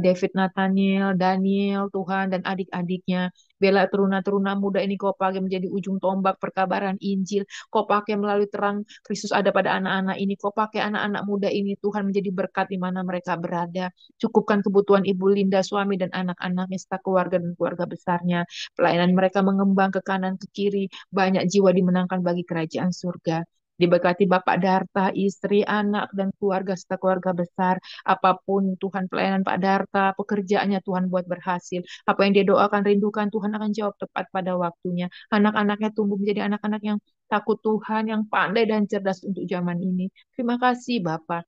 David Nathaniel, Daniel, Tuhan, dan adik-adiknya. Bela teruna-teruna muda ini kau pakai menjadi ujung tombak perkabaran Injil. Kau pakai melalui terang Kristus ada pada anak-anak ini. Kau pakai anak-anak muda ini, Tuhan, menjadi berkat di mana mereka berada. Cukupkan kebutuhan Ibu Linda, suami dan anak-anaknya, serta keluarga dan keluarga besarnya. Pelayanan mereka mengembang ke kanan, ke kiri. Banyak jiwa dimenangkan bagi kerajaan surga. Diberkati Bapak Darta, istri, anak, dan keluarga serta keluarga besar. Apapun Tuhan pelayanan Pak Darta, pekerjaannya Tuhan buat berhasil. Apa yang dia doakan, rindukan, Tuhan akan jawab tepat pada waktunya. Anak-anaknya tumbuh menjadi anak-anak yang takut Tuhan, yang pandai dan cerdas untuk zaman ini. Terima kasih Bapak.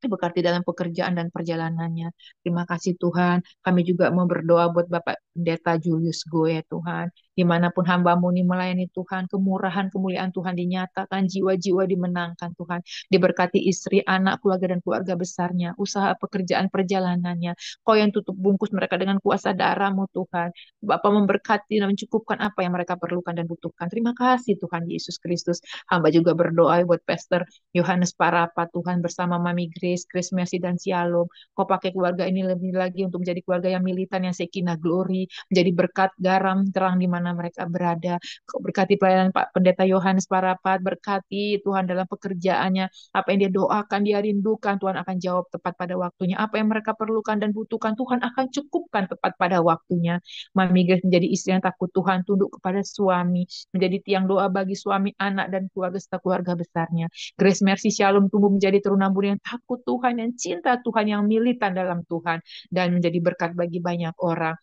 Berkati dalam pekerjaan dan perjalanannya. Terima kasih Tuhan. Kami juga mau berdoa buat Bapak Pendeta Julius Goe Tuhan. Dimanapun hamba-Mu ini melayani Tuhan, kemurahan, kemuliaan Tuhan dinyatakan, jiwa-jiwa dimenangkan Tuhan. Diberkati istri, anak, keluarga, dan keluarga besarnya. Usaha pekerjaan perjalanannya. Kau yang tutup bungkus mereka dengan kuasa darah-Mu Tuhan. Bapak memberkati dan mencukupkan apa yang mereka perlukan dan butuhkan. Terima kasih Tuhan Yesus Kristus. Hamba juga berdoa buat Pastor Yohanes Parapa Tuhan bersama Mami Grace, Grace Mercy dan Shalom. Kau pakai keluarga ini lebih lagi untuk menjadi keluarga yang militan, yang sekinah glory, menjadi berkat garam terang di mana mereka berada. Kau berkati pelayanan Pak Pendeta Yohanes Parapat, berkati Tuhan dalam pekerjaannya, apa yang dia doakan, dia rindukan, Tuhan akan jawab tepat pada waktunya. Apa yang mereka perlukan dan butuhkan, Tuhan akan cukupkan tepat pada waktunya. Mami Grace menjadi istri yang takut Tuhan, tunduk kepada suami, menjadi tiang doa bagi suami, anak, dan keluarga serta keluarga besarnya. Grace Mercy Shalom tumbuh menjadi teruna muda yang takut Tuhan, yang cinta Tuhan, yang militan dalam Tuhan, dan menjadi berkat bagi banyak orang.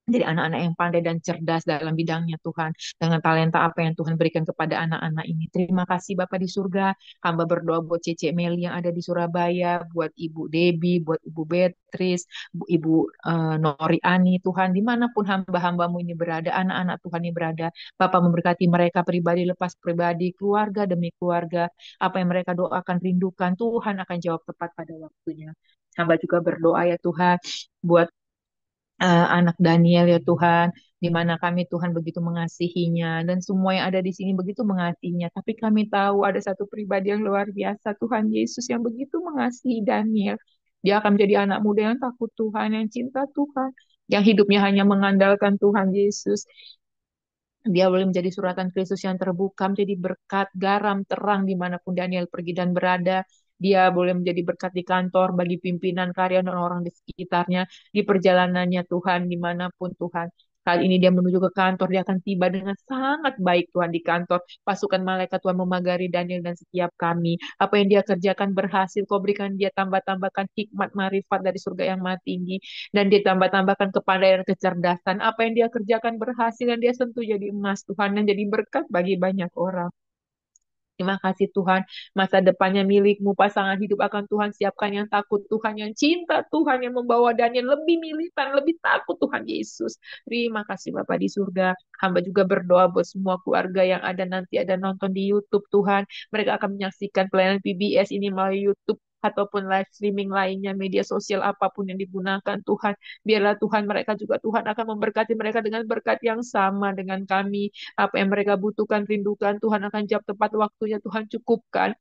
Jadi anak-anak yang pandai dan cerdas dalam bidangnya Tuhan. Dengan talenta apa yang Tuhan berikan kepada anak-anak ini. Terima kasih Bapak di surga. Hamba berdoa buat Cece Meli yang ada di Surabaya. Buat Ibu Debbie, buat Ibu Beatrice, Ibu Nori Ani. Tuhan dimanapun hamba-hambamu ini berada. Anak-anak Tuhan ini berada. Bapak memberkati mereka pribadi lepas pribadi. Keluarga demi keluarga. Apa yang mereka doakan, rindukan. Tuhan akan jawab tepat pada waktunya. Hamba juga berdoa ya Tuhan. Buat anak Daniel ya Tuhan, di mana kami Tuhan begitu mengasihinya dan semua yang ada di sini begitu mengasihinya. Tapi kami tahu ada satu pribadi yang luar biasa, Tuhan Yesus yang begitu mengasihi Daniel. Dia akan menjadi anak muda yang takut Tuhan, yang cinta Tuhan, yang hidupnya hanya mengandalkan Tuhan Yesus. Dia boleh menjadi suratan Kristus yang terbuka, menjadi berkat, garam, terang dimanapun Daniel pergi dan berada. Dia boleh menjadi berkat di kantor bagi pimpinan, karyawan, dan orang di sekitarnya. Di perjalanannya Tuhan, dimanapun Tuhan. Kali ini dia menuju ke kantor, dia akan tiba dengan sangat baik Tuhan di kantor. Pasukan malaikat Tuhan memagari Daniel dan setiap kami. Apa yang dia kerjakan berhasil, kau berikan dia tambah-tambahkan hikmat marifat dari surga yang maha tinggi dan ditambah-tambahkan kepandaian dan kecerdasan. Apa yang dia kerjakan berhasil dan dia sentuh jadi emas Tuhan dan jadi berkat bagi banyak orang. Terima kasih Tuhan, masa depannya milikmu, pasangan hidup akan Tuhan siapkan yang takut Tuhan, yang cinta Tuhan, yang membawa Daniel lebih militan, lebih takut Tuhan Yesus. Terima kasih Bapak di surga. Hamba juga berdoa buat semua keluarga yang ada nanti ada nonton di YouTube Tuhan. Mereka akan menyaksikan pelayanan PBS ini melalui YouTube ataupun live streaming lainnya, media sosial apapun yang digunakan Tuhan. Biarlah Tuhan mereka juga Tuhan akan memberkati mereka dengan berkat yang sama dengan kami. Apa yang mereka butuhkan, rindukan, Tuhan akan jawab tepat waktunya, Tuhan cukupkan.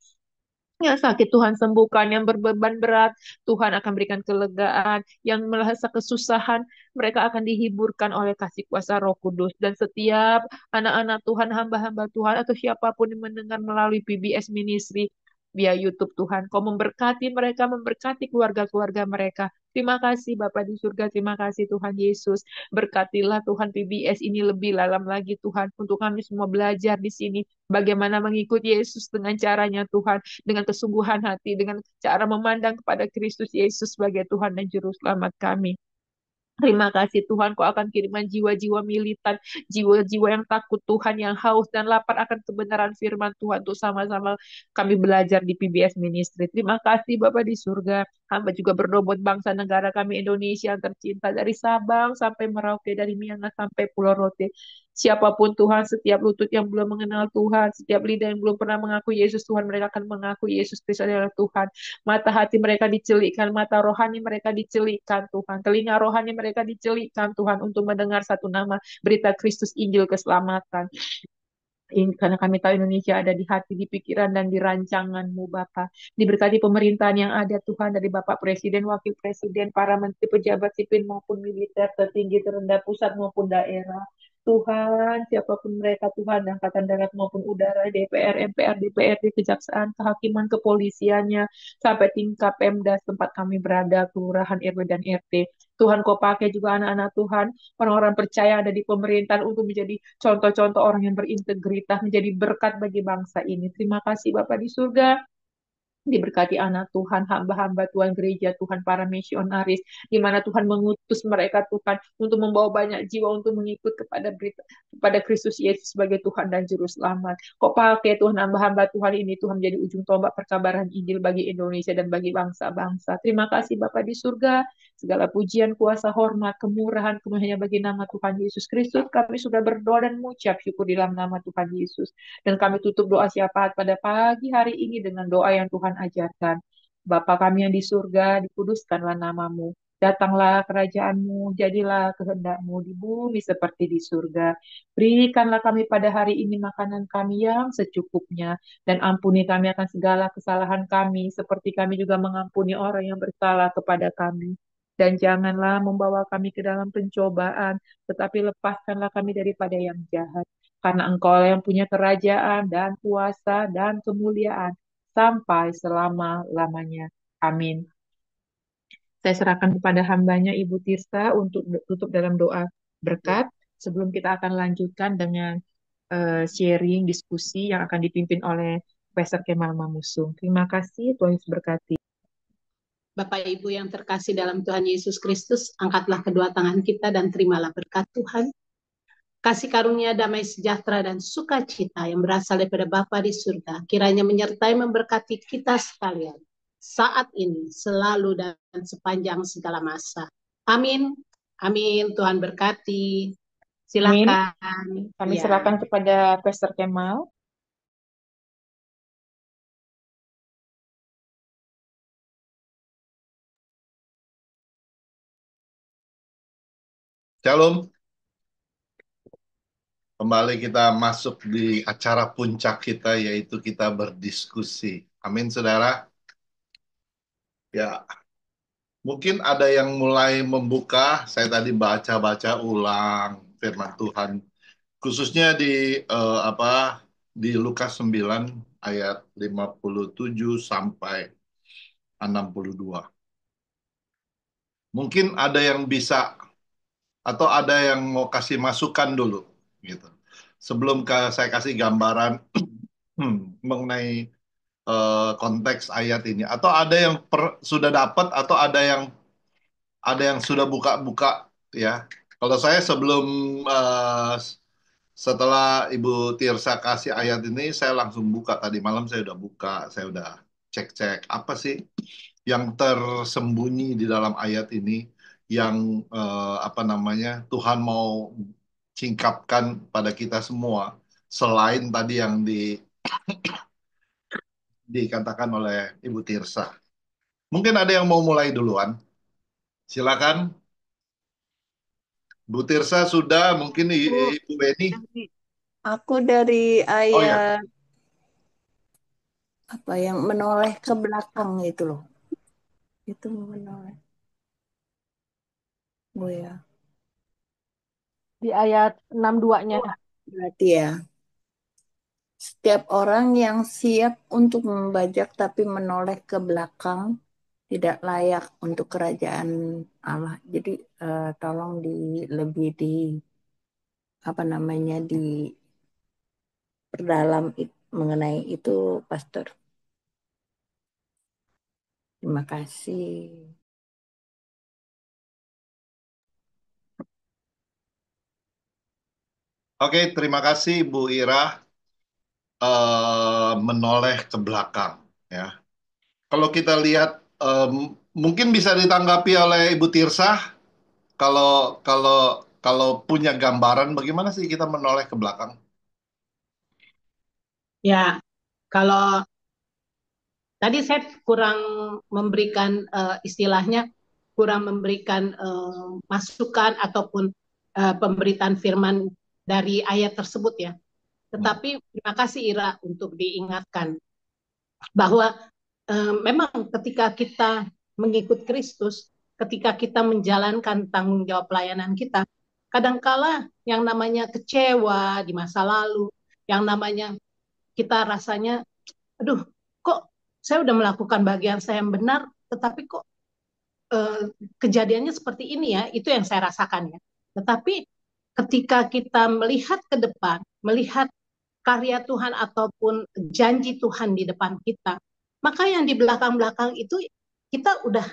Yang sakit Tuhan sembuhkan, yang berbeban berat Tuhan akan berikan kelegaan, yang merasa kesusahan mereka akan dihiburkan oleh kasih kuasa Roh Kudus. Dan setiap anak-anak Tuhan, hamba-hamba Tuhan atau siapapun yang mendengar melalui PBS Ministry via YouTube Tuhan, Kau memberkati mereka, memberkati keluarga-keluarga mereka. Terima kasih Bapa di surga, terima kasih Tuhan Yesus. Berkatilah Tuhan PBS ini lebih dalam lagi Tuhan, untuk kami semua belajar di sini bagaimana mengikuti Yesus dengan caranya Tuhan, dengan kesungguhan hati, dengan cara memandang kepada Kristus Yesus sebagai Tuhan dan Juru Selamat kami. Terima kasih Tuhan, Kau akan kirimkan jiwa-jiwa militan, jiwa-jiwa yang takut Tuhan, yang haus dan lapar akan kebenaran firman Tuhan untuk sama-sama kami belajar di PBS Ministry. Terima kasih Bapak di surga. Hamba juga berdoa buat bangsa negara kami Indonesia yang tercinta dari Sabang sampai Merauke, dari Myanmar sampai Pulau Rote. Siapapun Tuhan, setiap lutut yang belum mengenal Tuhan, setiap lidah yang belum pernah mengaku Yesus Tuhan, mereka akan mengaku Yesus Kristus adalah Tuhan. Mata hati mereka dicelikkan, mata rohani mereka dicelikkan Tuhan, telinga rohani mereka dicelikkan Tuhan untuk mendengar satu nama berita Kristus Injil keselamatan. Karena kami tahu Indonesia ada di hati, di pikiran, dan di rancangan-Mu, Bapa. Diberkati pemerintahan yang ada, Tuhan, dari Bapak Presiden, Wakil Presiden, para menteri, pejabat sipil maupun militer, tertinggi, terendah, pusat maupun daerah. Tuhan, siapapun mereka, Tuhan, Angkatan Darat maupun Udara, DPR, MPR, DPRD, Kejaksaan, Kehakiman, Kepolisiannya, sampai tingkat Pemda tempat kami berada, Kelurahan, RW, dan RT. Tuhan, Kau pakai juga anak-anak Tuhan, orang-orang percaya ada di pemerintahan untuk menjadi contoh-contoh orang yang berintegritas, menjadi berkat bagi bangsa ini. Terima kasih Bapak di surga. Diberkati anak Tuhan, hamba-hamba Tuhan, gereja Tuhan, para misionaris, di mana Tuhan mengutus mereka Tuhan untuk membawa banyak jiwa untuk mengikut kepada berita, kepada Kristus Yesus sebagai Tuhan dan Juru Selamat. Kok pakai Tuhan hamba-hamba Tuhan ini Tuhan menjadi ujung tombak perkabaran Injil bagi Indonesia dan bagi bangsa-bangsa. Terima kasih Bapak di surga. Segala pujian, kuasa, hormat, kemurahan, kemuliaan bagi nama Tuhan Yesus Kristus. Kami sudah berdoa dan mengucap syukur di dalam nama Tuhan Yesus. Dan kami tutup doa syafaat pada pagi hari ini dengan doa yang Tuhan ajarkan. Bapa kami yang di surga, dikuduskanlah namamu. Datanglah kerajaanmu, jadilah kehendakmu di bumi seperti di surga. Berikanlah kami pada hari ini makanan kami yang secukupnya, dan ampuni kami akan segala kesalahan kami, seperti kami juga mengampuni orang yang bersalah kepada kami. Dan janganlah membawa kami ke dalam pencobaan, tetapi lepaskanlah kami daripada yang jahat. Karena Engkau yang punya kerajaan dan kuasa dan kemuliaan sampai selama-lamanya. Amin. Saya serahkan kepada hambanya Ibu Tirsa untuk tutup dalam doa berkat. Sebelum kita akan lanjutkan dengan sharing, diskusi yang akan dipimpin oleh Profesor Kemal Mamusung. Terima kasih, Tuhan Yesus berkati. Bapak Ibu yang terkasih dalam Tuhan Yesus Kristus, angkatlah kedua tangan kita dan terimalah berkat Tuhan. Kasih karunia, damai sejahtera, dan sukacita yang berasal daripada Bapa di surga, kiranya menyertai memberkati kita sekalian, saat ini, selalu, dan sepanjang segala masa. Amin. Amin. Tuhan berkati. Amin. Silakan. Kami Ya. serahkan kepada Profesor Kemal. Shalom. Kembali kita masuk di acara puncak kita, yaitu kita berdiskusi. Amin, saudara. Ya, mungkin ada yang mulai membuka. Saya tadi baca-baca ulang firman Tuhan, khususnya di di Lukas 9 ayat 57 sampai 62. Mungkin ada yang bisa atau ada yang mau kasih masukan dulu gitu. Sebelum saya kasih gambaran mengenai konteks ayat ini, atau ada yang sudah dapat, atau ada yang sudah buka-buka ya. Kalau saya sebelum setelah Ibu Tirsa kasih ayat ini, saya langsung buka. Tadi malam saya udah buka, saya udah cek-cek apa sih yang tersembunyi di dalam ayat ini, yang Tuhan mau singkapkan pada kita semua, selain tadi yang dikatakan oleh Ibu Tirsa. Mungkin ada yang mau mulai duluan. Silakan. Bu Tirsa sudah, mungkin Ibu Beni. Aku dari Oh ya, ayat apa yang menoleh ke belakang itu loh. Itu menoleh. Oh ya. Di ayat 62-nya. Berarti ya. Setiap orang yang siap untuk membajak tapi menoleh ke belakang tidak layak untuk kerajaan Allah. Jadi tolong lebih di apa namanya perdalam mengenai itu, Pastor. Terima kasih. oke, terima kasih Bu Ira. Menoleh ke belakang ya. Kalau kita lihat, mungkin bisa ditanggapi oleh Ibu Tirsa, kalau kalau kalau punya gambaran bagaimana sih kita menoleh ke belakang. Ya, kalau tadi saya kurang memberikan istilahnya, kurang memberikan masukan ataupun pemberitaan firman dari ayat tersebut ya. Tetapi terima kasih Ira untuk diingatkan bahwa memang ketika kita mengikut Kristus, ketika kita menjalankan tanggung jawab pelayanan kita, kadangkala yang namanya kecewa di masa lalu, yang namanya kita rasanya, aduh, kok saya udah melakukan bagian saya yang benar, tetapi kok kejadiannya seperti ini ya, itu yang saya rasakan ya. Tetapi ketika kita melihat ke depan, melihat karya Tuhan ataupun janji Tuhan di depan kita, maka yang di belakang-belakang itu kita udah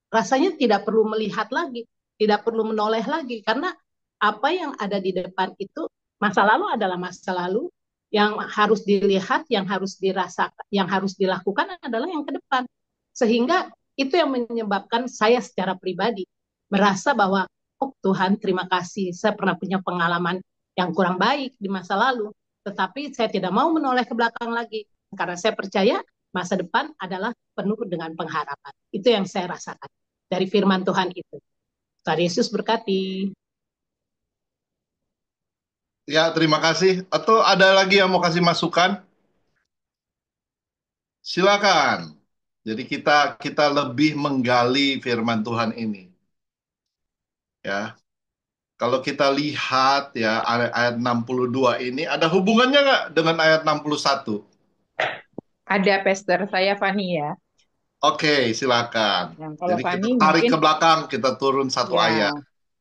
rasanya tidak perlu melihat lagi, tidak perlu menoleh lagi, karena apa yang ada di depan itu, masa lalu adalah masa lalu, yang harus dilihat, yang harus dirasakan, yang harus dilakukan adalah yang ke depan. Sehingga itu yang menyebabkan saya secara pribadi merasa bahwa, oh Tuhan terima kasih, saya pernah punya pengalaman yang kurang baik di masa lalu, tetapi saya tidak mau menoleh ke belakang lagi, karena saya percaya masa depan adalah penuh dengan pengharapan. Itu yang saya rasakan dari firman Tuhan itu. Tuhan Yesus berkati. Ya, terima kasih. Atau ada lagi yang mau kasih masukan? Silakan. Jadi kita kita lebih menggali firman Tuhan ini, ya. Kalau kita lihat ya ayat 62 ini ada hubungannya nggak dengan ayat 61? Ada Pastor saya Fani ya. Oke, silakan. Yang kalau Jadi kita Fani tarik mungkin ke belakang, kita turun satu ya, ayat.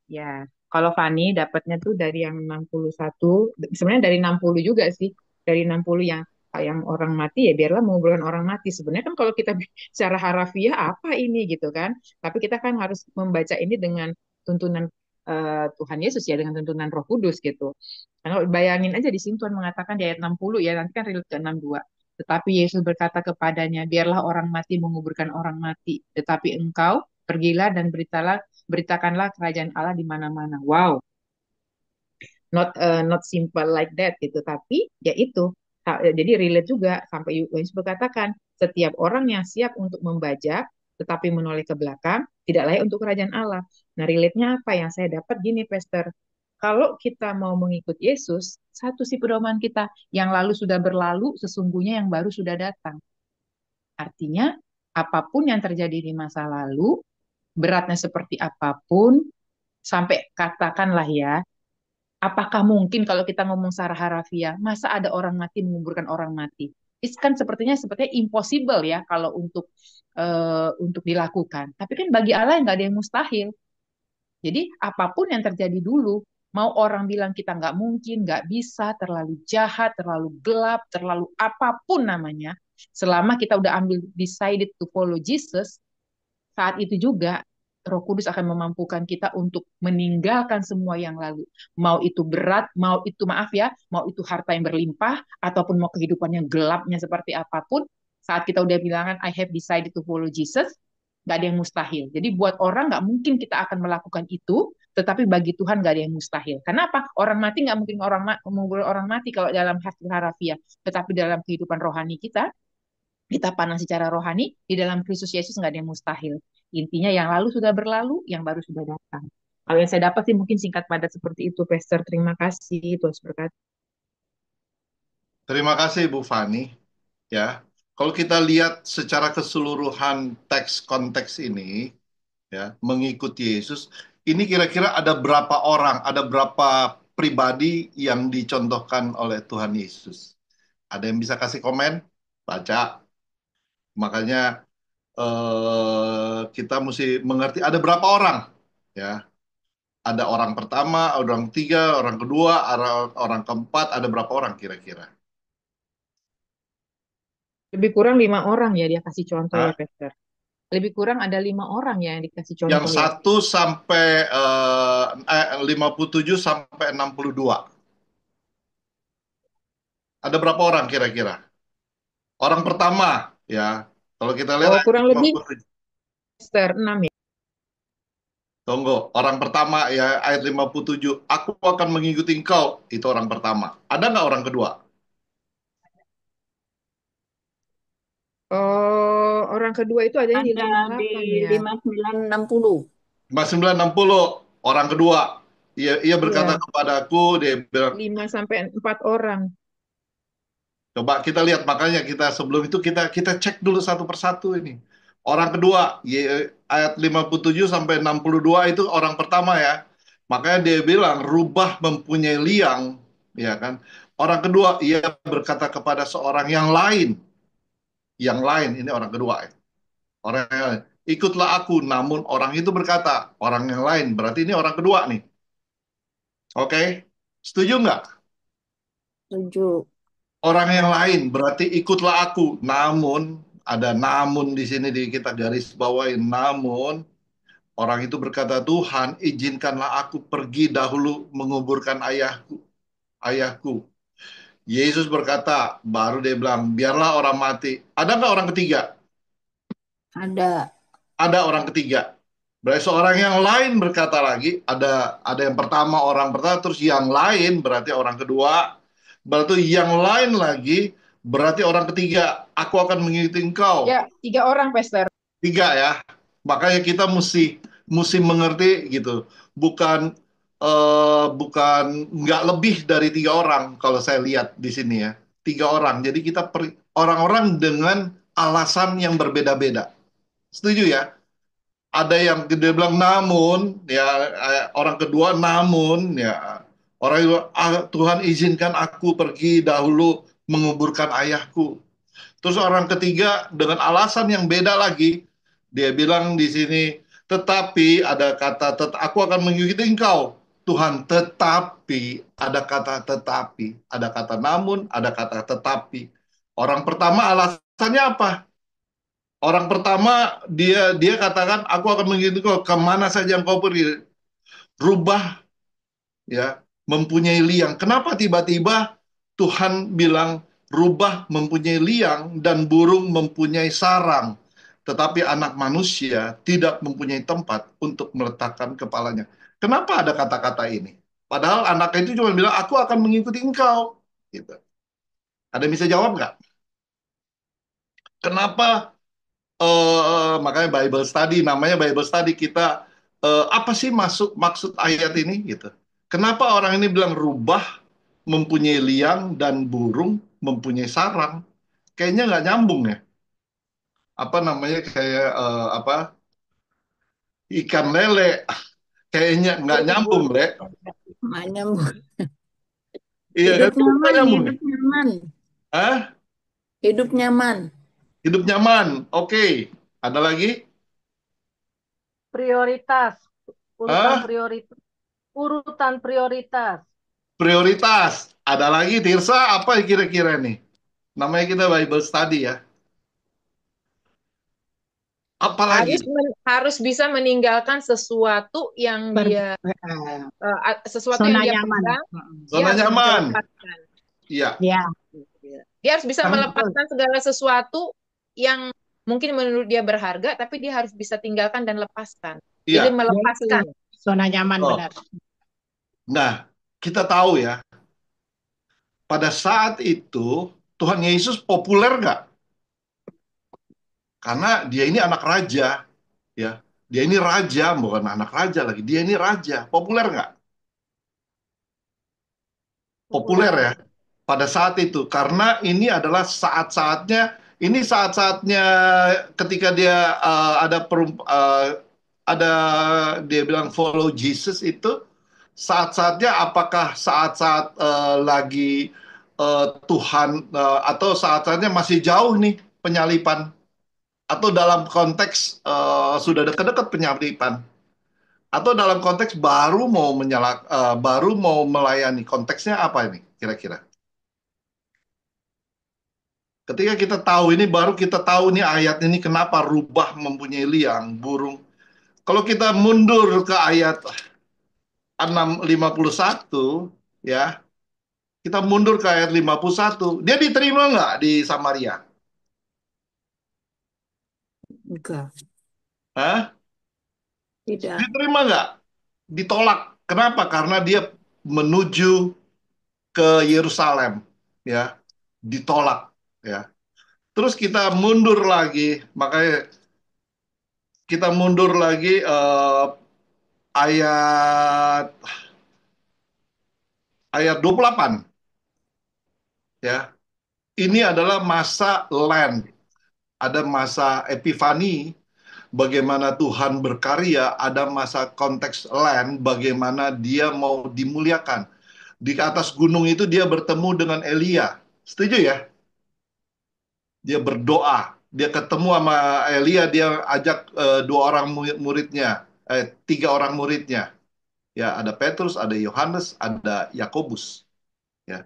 ya. Kalau Fani dapatnya tuh dari yang 61, sebenarnya dari 60 juga sih. Dari 60 yang orang mati ya biarlah menguburkan orang mati. Sebenarnya kan kalau kita secara harafiah apa ini gitu kan. Tapi kita kan harus membaca ini dengan tuntunan Tuhan Yesus ya, dengan tuntunan Roh Kudus gitu. Karena bayangin aja di sini Tuhan mengatakan di ayat 60 ya, nanti kan relate ke 62. Tetapi Yesus berkata kepadanya, biarlah orang mati menguburkan orang mati, tetapi engkau pergilah dan beritakanlah kerajaan Allah di mana-mana. Wow, not simple like that gitu, tapi ya itu. Jadi relate juga sampai Yesus berkatakan, setiap orang yang siap untuk membajak tetapi menoleh ke belakang tidak layak untuk kerajaan Allah. Nah, relate-nya apa yang saya dapat gini, Pastor. Kalau kita mau mengikut Yesus, satu sih pedoman kita, yang lalu sudah berlalu, sesungguhnya yang baru sudah datang. Artinya, apapun yang terjadi di masa lalu, beratnya seperti apapun, sampai katakanlah ya, apakah mungkin kalau kita ngomong secara harafiah, masa ada orang mati menguburkan orang mati? Itu kan sepertinya impossible ya kalau untuk dilakukan. Tapi kan bagi Allah nggak ada yang mustahil. Jadi apapun yang terjadi dulu, mau orang bilang kita nggak mungkin, nggak bisa, terlalu jahat, terlalu gelap, terlalu apapun namanya, selama kita udah ambil decided to follow Jesus, saat itu juga Roh Kudus akan memampukan kita untuk meninggalkan semua yang lalu. Mau itu berat, mau itu maaf ya, mau itu harta yang berlimpah, ataupun mau kehidupan yang gelapnya seperti apapun, saat kita udah bilangan, I have decided to follow Jesus, nggak ada yang mustahil. Jadi buat orang nggak mungkin kita akan melakukan itu, tetapi bagi Tuhan nggak ada yang mustahil. Kenapa? Orang mati nggak mungkin mengubur orang mati kalau dalam hasil harafiah, tetapi dalam kehidupan rohani kita pandang secara rohani, di dalam Kristus Yesus nggak ada yang mustahil. Intinya yang lalu sudah berlalu, yang baru sudah datang. Kalau yang saya dapat sih mungkin singkat padat seperti itu, Pastor. Terima kasih, Tuhan berkati. Terima kasih Bu Fani. Ya, kalau kita lihat secara keseluruhan teks konteks ini, ya, mengikuti Yesus, ini kira-kira ada berapa orang, ada berapa pribadi yang dicontohkan oleh Tuhan Yesus? Ada yang bisa kasih komen? Baca. Makanya kita mesti mengerti ada berapa orang, ya. Ada orang pertama, orang ketiga, orang kedua, orang keempat, ada berapa orang kira-kira? Lebih kurang 5 orang ya dia kasih contoh ya, Hah? Pastor. Lebih kurang ada 5 orang ya yang dikasih Yang contoh ya. 57 sampai 62. Ada berapa orang kira-kira? Orang pertama, ya. Kalau kita lihat Oh, ayat kurang lebih 57. Pastor 6 ya. Tunggu, orang pertama ya ayat 57. Aku akan mengikuti engkau. Itu orang pertama. Ada nggak orang kedua? Oh, orang kedua itu ada yang di Ada di 58 ya. 5960. 5960. Orang kedua. Ia berkata Iya, kepadaku, dia bilang, 5 sampai 4 orang. Coba kita lihat, makanya kita sebelum itu kita cek dulu satu persatu ini. Orang kedua, ayat 57 sampai 62 itu orang pertama ya. Makanya dia bilang rubah mempunyai liang, ya kan? Orang kedua, ia berkata kepada seorang yang lain ini orang kedua ya. Orang yang lain, ikutlah aku. Namun orang itu berkata, orang yang lain, berarti ini orang kedua nih. Oke, setuju nggak? Setuju. Orang yang lain berarti ikutlah aku. Namun ada namun di sini kita garis bawahi. Namun orang itu berkata, Tuhan, izinkanlah aku pergi dahulu menguburkan ayahku. Yesus berkata, baru dia bilang, biarlah orang mati. Ada nggak orang ketiga? Ada. Ada orang ketiga. Berarti seorang yang lain berkata lagi, ada yang pertama, orang pertama, terus yang lain berarti orang kedua, berarti yang lain lagi berarti orang ketiga. Aku akan mengikuti engkau. Ya, 3 orang, Pastor. Tiga ya. Makanya kita mesti mesti mengerti gitu. Bukan bukan nggak lebih dari 3 orang kalau saya lihat di sini ya. 3 orang. Jadi kita orang-orang dengan alasan yang berbeda-beda. Setuju ya? Ada yang dia bilang namun ya, orang kedua namun ya, orang kedua, Tuhan izinkan aku pergi dahulu menguburkan ayahku. Terus orang ketiga dengan alasan yang beda lagi, dia bilang di sini, tetapi ada kata aku akan mengikuti engkau Tuhan, tetapi ada kata tetapi, ada kata namun, ada kata tetapi. Orang pertama alasannya apa? Orang pertama dia katakan aku akan mengikuti kau kemana saja engkau pergi. Rubah ya, mempunyai liang. Kenapa tiba-tiba Tuhan bilang rubah mempunyai liang dan burung mempunyai sarang, tetapi anak manusia tidak mempunyai tempat untuk meletakkan kepalanya. Kenapa ada kata-kata ini? Padahal anak itu cuma bilang aku akan mengikuti engkau. Gitu. Ada yang bisa jawab nggak? Kenapa makanya Bible study, namanya Bible study kita, apa sih maksud ayat ini gitu. Kenapa orang ini bilang rubah mempunyai liang dan burung mempunyai sarang? Kayaknya nggak nyambung ya. Apa namanya kayak apa ikan lele, kayaknya nggak nyambung, Le. Namanya Iya kan? hidup Nggak nyaman, nyambung ya? hidup nyaman, Hah? hidup nyaman. Hidup nyaman. Oke. Ada lagi? Prioritas, urutan Hah? prioritas, urutan prioritas. Prioritas. Ada lagi, Tirsa? Apa kira-kira nih? Namanya kita Bible study ya. Harus Apalagi? harus bisa meninggalkan sesuatu yang Ber, dia sesuatu yang zona dia nyaman. pegang, dia Zona harus bisa nyaman. lepaskan. Iya. Ya, Dia harus bisa betul. melepaskan segala sesuatu yang mungkin menurut dia berharga, tapi dia harus bisa tinggalkan dan lepaskan. Jadi Iya. Yaitu melepaskan. zona nyaman Oh. benar. Nah, kita tahu ya, pada saat itu Tuhan Yesus populer nggak? Karena dia ini anak raja, ya. Dia ini raja, bukan anak raja lagi. Dia ini raja. Populer nggak? Populer ya. Populer. Pada saat itu, karena ini adalah saat-saatnya ketika dia ada dia bilang follow Jesus itu saat-saatnya, apakah saat-saat lagi Tuhan, atau saat-saatnya masih jauh nih penyalipan, atau dalam konteks sudah dekat-dekat penyalipan, atau dalam konteks baru mau melayani, konteksnya apa ini kira-kira? Ketika kita tahu ini, baru kita tahu nih ayat ini kenapa rubah mempunyai liang, burung. Kalau kita mundur ke ayat 6:51, ya, kita mundur ke ayat 51, dia diterima nggak di Samaria? Enggak, Hah? tidak. Diterima nggak? Ditolak. Kenapa? Karena dia menuju ke Yerusalem, ya, ditolak, ya. Terus kita mundur lagi, makanya kita mundur lagi ayat ayat 28, ya. ini adalah masa land, ada masa epifani, bagaimana Tuhan berkarya, ada masa konteks land, bagaimana dia mau dimuliakan. Di atas gunung itu dia bertemu dengan Elia. Setuju ya? Dia berdoa. Dia ketemu sama Elia, dia ajak dua orang muridnya, tiga orang muridnya. Ya, ada Petrus, ada Yohanes, ada Yakobus. Ya.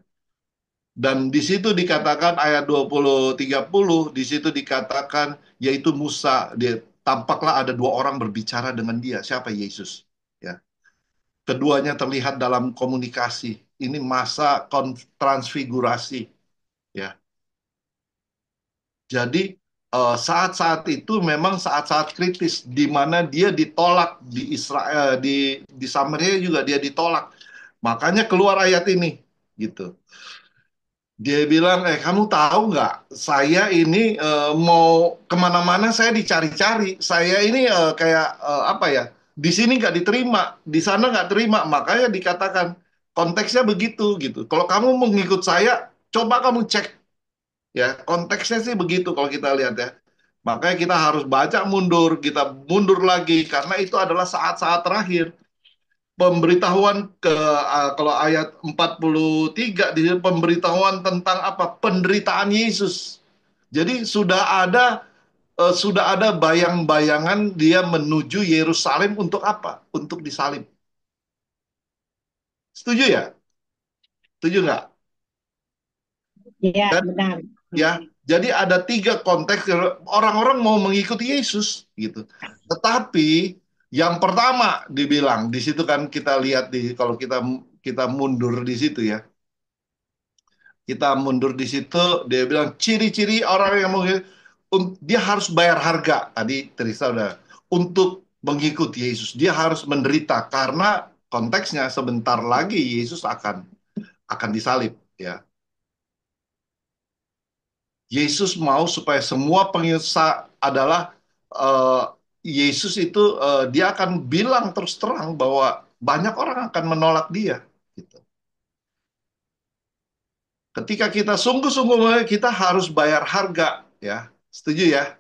Dan di situ dikatakan ayat 20-30, di situ dikatakan yaitu Musa, dia tampaklah ada dua orang berbicara dengan dia. Siapa? Yesus. Ya. Keduanya terlihat dalam komunikasi. Ini masa transfigurasi. Ya. Jadi saat-saat itu memang saat-saat kritis di mana dia ditolak di Israel, di Samaria juga dia ditolak. Makanya keluar ayat ini gitu. Dia bilang, kamu tahu nggak, saya ini mau kemana-mana saya dicari-cari. Saya ini kayak apa ya, di sini nggak diterima, di sana nggak terima. Makanya dikatakan konteksnya begitu gitu. Kalau kamu mengikut saya, coba kamu cek ya konteksnya sih begitu kalau kita lihat ya. Makanya kita harus baca mundur, kita mundur lagi karena itu adalah saat-saat terakhir pemberitahuan kalau ayat 43 di sini pemberitahuan tentang apa? Penderitaan Yesus. Jadi sudah ada bayang-bayangan dia menuju Yerusalem untuk apa? Untuk disalib. Setuju ya? Setuju nggak? Ya, Dan benar. ya, jadi ada tiga konteks orang-orang mau mengikuti Yesus gitu. Tetapi yang pertama dibilang di situ kan kita lihat kalau kita kita mundur di situ ya. Kita mundur di situ, dia bilang ciri-ciri orang yang mau dia harus bayar harga. Tadi Teresa udah untuk mengikuti Yesus, dia harus menderita karena konteksnya sebentar lagi Yesus akan disalib ya. Yesus mau supaya semua pengikut adalah eh, Yesus itu dia akan bilang terus terang bahwa banyak orang akan menolak dia gitu. Ketika kita sungguh-sungguh kita harus bayar harga ya. Setuju ya?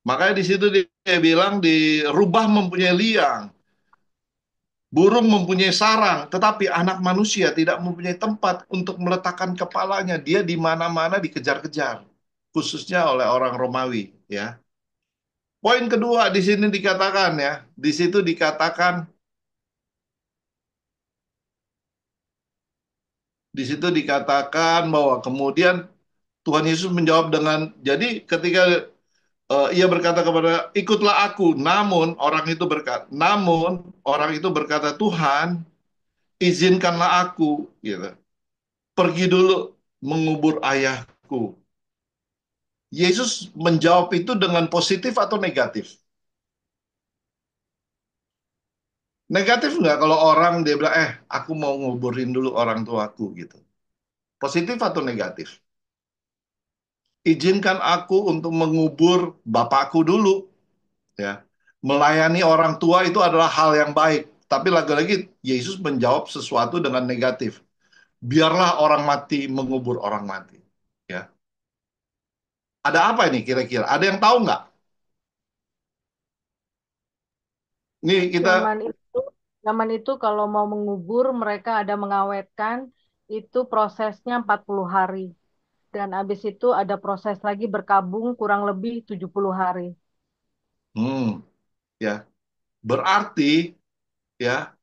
Makanya di situ dia bilang di rubah mempunyai liang, burung mempunyai sarang, tetapi anak manusia tidak mempunyai tempat untuk meletakkan kepalanya. Dia di mana-mana dikejar-kejar, khususnya oleh orang Romawi ya. Poin kedua di sini dikatakan ya, di situ dikatakan bahwa kemudian Tuhan Yesus menjawab dengan jadi ketika ia berkata kepada ikutlah aku, namun orang itu berkata Tuhan izinkanlah aku gitu pergi dulu mengubur ayahku. Yesus menjawab itu dengan positif atau negatif? Negatif nggak kalau orang dia bilang, aku mau nguburin dulu orang tuaku gitu. Positif atau negatif? Izinkan aku untuk mengubur bapakku dulu, ya. Melayani orang tua itu adalah hal yang baik. Tapi lagi-lagi Yesus menjawab sesuatu dengan negatif. Biarlah orang mati mengubur orang mati. Ya. Ada apa ini kira-kira? Ada yang tahu nggak? Nih kita, Zaman itu, zaman itu kalau mau mengubur mereka ada mengawetkan itu prosesnya 40 hari. Dan habis itu ada proses lagi berkabung kurang lebih 70 hari. ya berarti ya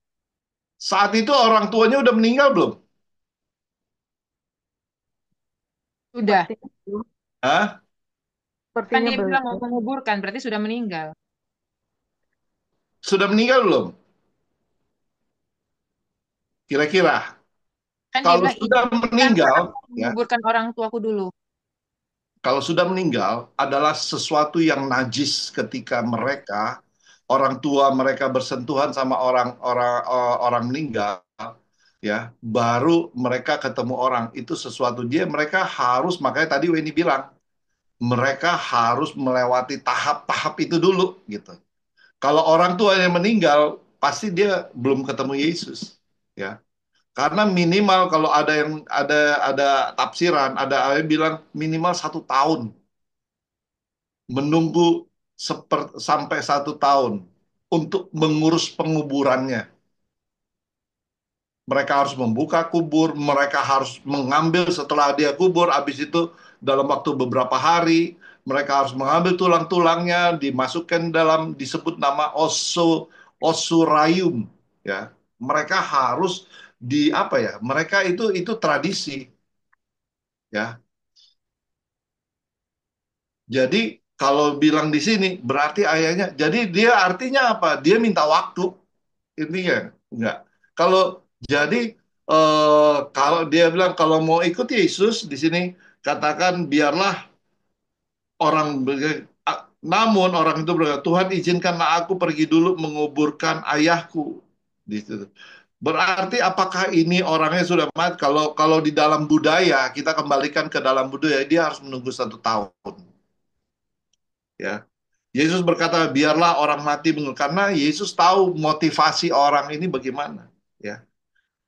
saat itu orang tuanya udah meninggal belum? Sudah. Sepertinya belum. Hah? Kan Sepertinya dia bilang mau belum. menguburkan, berarti sudah meninggal. Sudah meninggal belum? Kira-kira Kan dia kalau bilang sudah izinkan meninggal, aku ya menguburkan orang tuaku dulu. kalau sudah meninggal adalah sesuatu yang najis ketika mereka orang tua mereka bersentuhan sama orang meninggal ya baru mereka ketemu orang itu sesuatu mereka harus makanya tadi Weni bilang mereka harus melewati tahap-tahap itu dulu gitu. Kalau orang tua yang meninggal pasti dia belum ketemu Yesus ya. Karena minimal kalau ada yang ada tafsiran, ada yang bilang minimal 1 tahun, menunggu sampai 1 tahun untuk mengurus penguburannya. Mereka harus membuka kubur, mereka harus mengambil setelah dia kubur, habis itu dalam waktu beberapa hari, mereka harus mengambil tulang-tulangnya, dimasukkan dalam disebut nama osurayum, ya. Mereka harus di apa ya? Mereka itu tradisi, ya. Jadi kalau bilang di sini berarti ayahnya, jadi dia artinya apa? Dia minta waktu, intinya enggak. Kalau jadi kalau dia bilang kalau mau ikut Yesus di sini katakan biarlah namun orang itu berkata, Tuhan izinkanlah aku pergi dulu menguburkan ayahku di situ. Berarti apakah ini orangnya sudah mati? Kalau kalau di dalam budaya kita kembalikan ke dalam budaya dia harus menunggu 1 tahun, ya. Yesus berkata, biarlah orang mati karena Yesus tahu motivasi orang ini bagaimana, ya.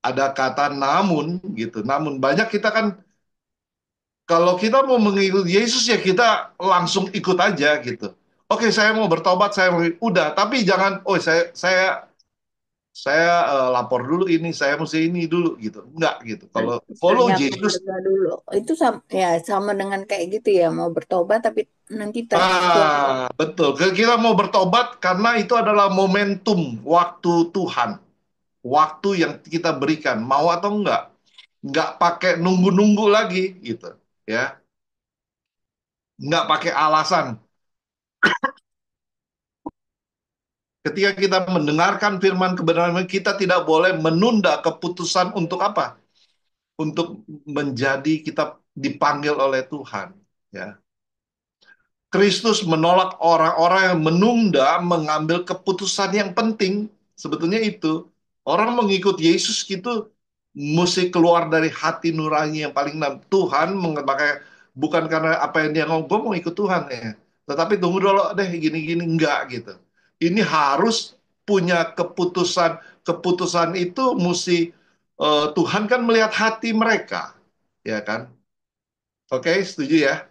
Ada kata namun gitu. Namun banyak kita kan kalau kita mau mengikuti Yesus ya kita langsung ikut aja gitu. Oke, saya mau bertobat, saya mau udah, tapi jangan oh saya lapor dulu ini, saya mesti ini dulu gitu. Enggak gitu. Kalau Bisa follow nyapa Yesus, keluarga dulu. Itu sama, ya sama dengan kayak gitu ya, mau bertobat tapi nanti keluarga. betul. Kita mau bertobat karena itu adalah momentum waktu Tuhan, waktu yang kita berikan, mau atau enggak pakai nunggu-nunggu lagi gitu, ya, enggak pakai alasan. Ketika kita mendengarkan firman kebenaran, kita tidak boleh menunda keputusan untuk apa? Untuk menjadi kita dipanggil oleh Tuhan, ya. Kristus menolak orang-orang yang menunda mengambil keputusan yang penting. Sebetulnya itu. Orang mengikut Yesus itu mesti keluar dari hati nurani yang paling dalam. Tuhan mengatakan bukan karena apa yang dia ngomong, gue mau ikut Tuhan ya. Tetapi tunggu dulu deh gini-gini enggak gitu. Ini harus punya keputusan. Keputusan itu mesti Tuhan kan melihat hati mereka, ya kan? Oke, setuju ya?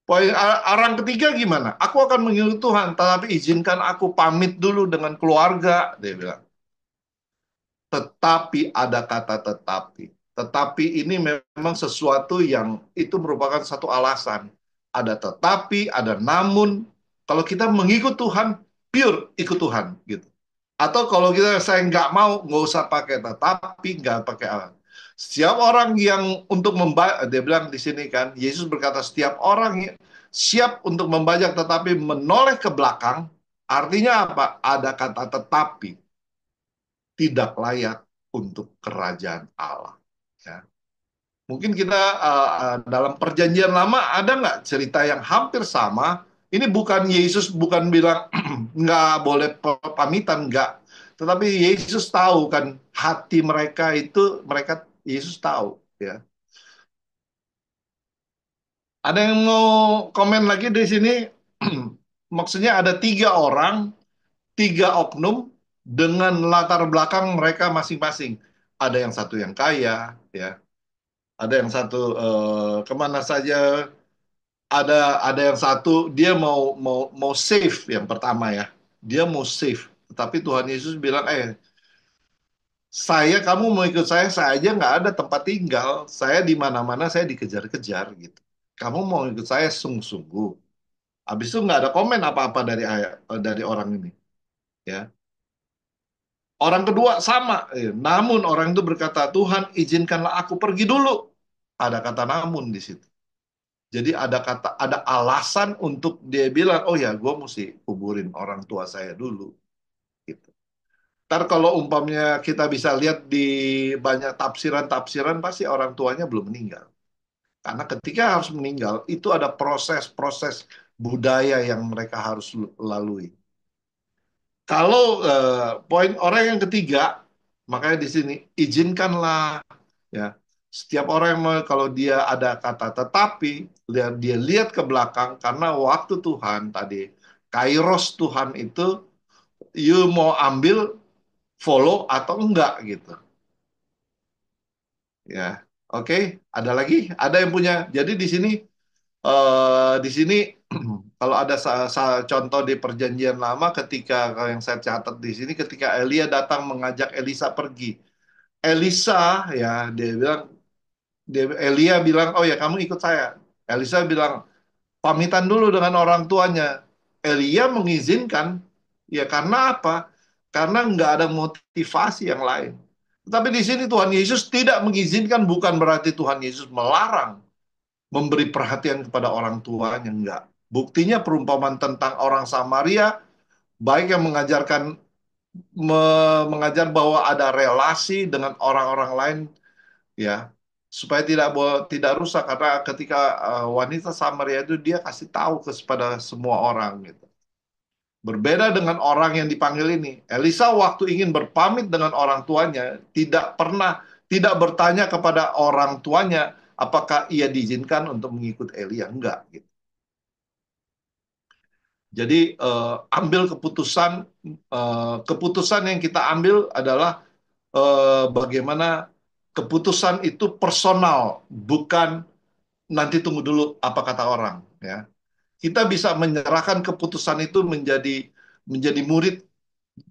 Poin orang ketiga gimana? Aku akan mengikut Tuhan, tetapi izinkan aku pamit dulu dengan keluarga, dia bilang. Tetapi ada kata tetapi. Tetapi ini memang sesuatu yang itu merupakan satu alasan. Ada tetapi, ada namun. Kalau kita mengikut Tuhan, pure ikut Tuhan gitu. Atau kalau kita saya nggak mau, nggak usah pakai tetapi, nggak pakai apa. Setiap orang yang untuk membaca, dia bilang di sini kan, Yesus berkata setiap orang yang siap untuk membajak tetapi menoleh ke belakang, artinya apa? Ada kata tetapi tidak layak untuk kerajaan Allah. Ya. Mungkin kita dalam perjanjian lama ada nggak cerita yang hampir sama? Ini bukan Yesus bukan bilang nggak boleh pamitan, nggak. Tetapi Yesus tahu kan hati mereka itu mereka Yesus tahu, ya. Ada yang mau komen lagi di sini? Maksudnya ada 3 orang, 3 oknum dengan latar belakang mereka masing-masing. Ada yang satu yang kaya, ya. Ada yang satu kemana saja. Ada yang satu dia mau mau mau save yang pertama ya. Dia mau save. Tetapi Tuhan Yesus bilang, kamu mau ikut saya aja nggak ada tempat tinggal. Saya di mana-mana saya dikejar-kejar gitu. Kamu mau ikut saya sungguh-sungguh. Habis itu nggak ada komen apa-apa dari orang ini, ya. Orang kedua sama, namun orang itu berkata, Tuhan izinkanlah aku pergi dulu. Ada kata namun di situ. Jadi ada alasan untuk dia bilang, oh ya, gue mesti kuburin orang tua saya dulu. Gitu. Ntar kalau umpamanya kita bisa lihat di banyak tafsiran-tafsiran, pasti orang tuanya belum meninggal. Karena ketika harus meninggal, itu ada proses-proses budaya yang mereka harus lalui. Kalau poin orang yang ketiga, makanya di sini izinkanlah, ya, setiap orang yang kalau dia ada kata tetapi dia lihat ke belakang karena waktu Tuhan tadi kairos Tuhan itu you mau ambil follow atau enggak gitu. Ya, oke. Ada lagi? Ada yang punya? Jadi di sini kalau ada contoh di Perjanjian Lama ketika kalau yang saya catat di sini ketika Elia datang mengajak Elisa pergi. Elisa ya Elia bilang, "Oh ya, kamu ikut saya." Elisa bilang, "Pamitan dulu dengan orang tuanya." Elia mengizinkan, ya karena apa? Karena nggak ada motivasi yang lain. Tapi di sini Tuhan Yesus tidak mengizinkan, bukan berarti Tuhan Yesus melarang memberi perhatian kepada orang tuanya, enggak. Buktinya perumpamaan tentang orang Samaria, baik yang mengajar bahwa ada relasi dengan orang-orang lain, ya, supaya tidak rusak karena ketika wanita Samaria itu dia kasih tahu kepada semua orang gitu. Berbeda dengan orang yang dipanggil ini. Elisa waktu ingin berpamit dengan orang tuanya, tidak bertanya kepada orang tuanya apakah ia diizinkan untuk mengikut Elia, enggak gitu. Jadi ambil keputusan yang kita ambil adalah bagaimana keputusan itu personal, bukan nanti tunggu dulu apa kata orang, ya. Kita bisa menyerahkan keputusan itu menjadi murid.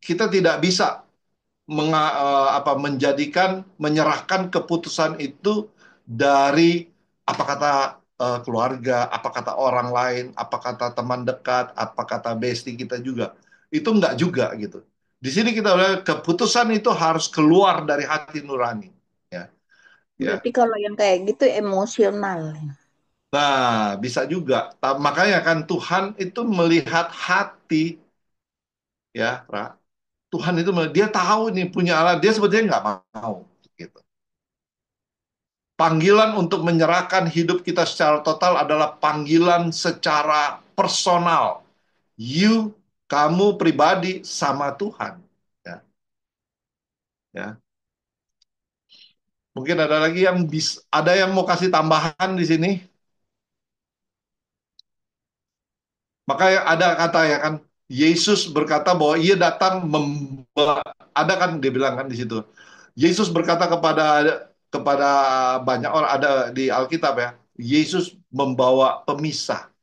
Kita tidak bisa menyerahkan keputusan itu dari apa kata keluarga, apa kata orang lain, apa kata teman dekat, apa kata bestie kita juga. Itu enggak juga gitu. Di sini kita udah keputusan itu harus keluar dari hati nurani, ya. Ya. Berarti kalau yang kayak gitu emosional. Nah, bisa juga. Makanya kan Tuhan itu melihat hati, ya, Ra. Tuhan itu dia tahu nih punya Allah, dia sebetulnya nggak mau gitu. Panggilan untuk menyerahkan hidup kita secara total adalah panggilan secara personal. Kamu pribadi sama Tuhan. Ya, ya. Mungkin ada lagi ada yang mau kasih tambahan di sini. Makanya ada kata ya kan, Yesus berkata bahwa ia datang ada kan dia bilang kan di situ. Yesus berkata kepada kepada banyak orang ada di Alkitab ya. Yesus membawa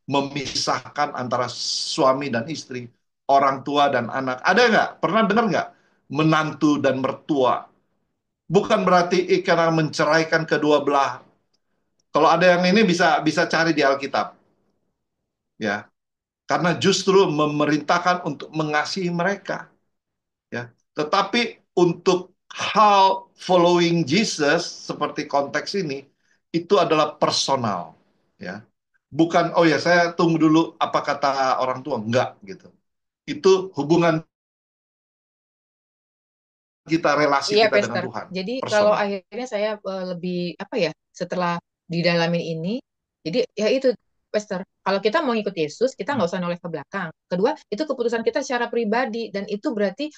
memisahkan antara suami dan istri, orang tua dan anak. Ada nggak? Pernah dengar nggak? Menantu dan mertua. Bukan berarti karena menceraikan kedua belah. Kalau ada yang ini bisa bisa cari di Alkitab, ya. Karena justru memerintahkan untuk mengasihi mereka, ya. Tetapi untuk hal following Jesus seperti konteks ini itu adalah personal, ya. Bukan oh ya saya tunggu dulu apa kata orang tua, enggak gitu. Itu hubungan kita, relasi Iya, kita dengan Pastor. Tuhan, Jadi kalau personal. akhirnya saya lebih apa ya setelah didalamin ini, jadi ya itu, Pastor. Kalau kita mau ikut Yesus, kita nggak usah noleh ke belakang. Kedua, itu keputusan kita secara pribadi dan itu berarti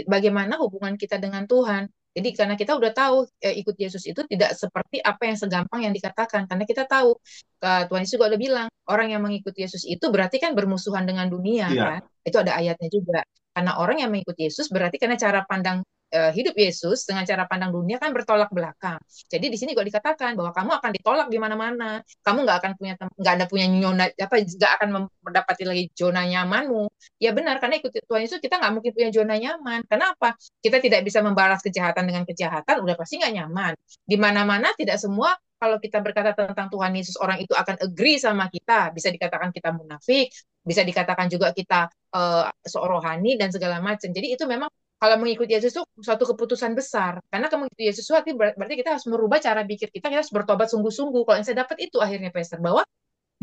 bagaimana hubungan kita dengan Tuhan. Jadi karena kita udah tahu ikut Yesus itu tidak seperti apa yang segampang yang dikatakan. Karena kita tahu Tuhan Yesus juga udah bilang orang yang mengikuti Yesus itu berarti kan bermusuhan dengan dunia kan. Iya, Itu ada ayatnya juga. Karena orang yang mengikuti Yesus berarti karena cara pandang hidup Yesus dengan cara pandang dunia kan bertolak belakang. Jadi di sini juga dikatakan bahwa kamu akan ditolak di mana-mana. Kamu nggak akan nggak ada punya nyona apa nggak akan mendapati lagi zona nyamanmu. Ya benar karena ikut Tuhan Yesus kita nggak mungkin punya zona nyaman. Kenapa? Kita tidak bisa membalas kejahatan dengan kejahatan. Udah pasti nggak nyaman. Di mana-mana tidak semua kalau kita berkata tentang Tuhan Yesus orang itu akan agree sama kita. Bisa dikatakan kita munafik, bisa dikatakan juga kita rohani dan segala macam. Jadi itu memang kalau mengikuti Yesus itu suatu keputusan besar. Karena mengikuti Yesus itu berarti kita harus merubah cara pikir kita harus bertobat sungguh-sungguh. Kalau yang saya dapat itu akhirnya, Pastor, bahwa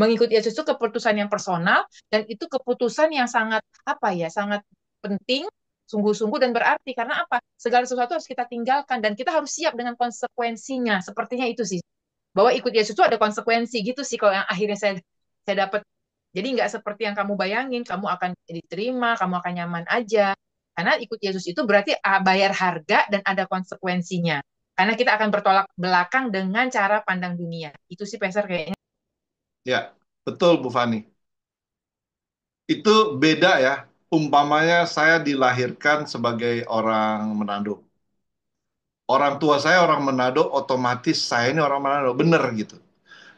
mengikuti Yesus itu keputusan yang personal dan itu keputusan yang sangat apa ya, sangat penting, sungguh-sungguh dan berarti. Karena apa? Segala sesuatu harus kita tinggalkan dan kita harus siap dengan konsekuensinya. Sepertinya itu sih. Bahwa ikut Yesus itu ada konsekuensi gitu sih kalau yang akhirnya saya dapat. Jadi nggak seperti yang kamu bayangin, kamu akan diterima, kamu akan nyaman aja. Karena ikut Yesus itu berarti bayar harga dan ada konsekuensinya. Karena kita akan bertolak belakang dengan cara pandang dunia. Itu sih Pastor kayaknya. ya, betul Bu Fani. Itu beda ya. Umpamanya saya dilahirkan sebagai orang Manado. Orang tua saya orang Manado, otomatis saya ini orang Manado, bener gitu.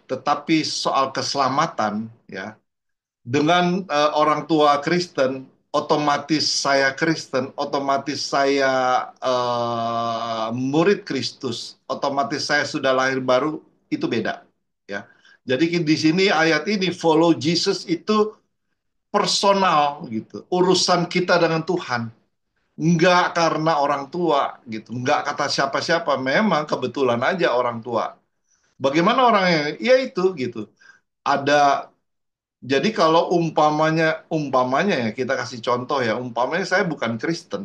Tetapi soal keselamatan, ya, dengan orang tua Kristen, otomatis saya Kristen, otomatis saya murid Kristus, otomatis saya sudah lahir baru, itu beda, ya. Jadi di sini ayat ini follow Jesus itu personal gitu, urusan kita dengan Tuhan, nggak karena orang tua gitu, nggak kata siapa-siapa, memang kebetulan aja orang tua. Bagaimana orangnya? Ya itu gitu. Ada jadi kalau umpamanya ya kita kasih contoh ya, umpamanya saya bukan Kristen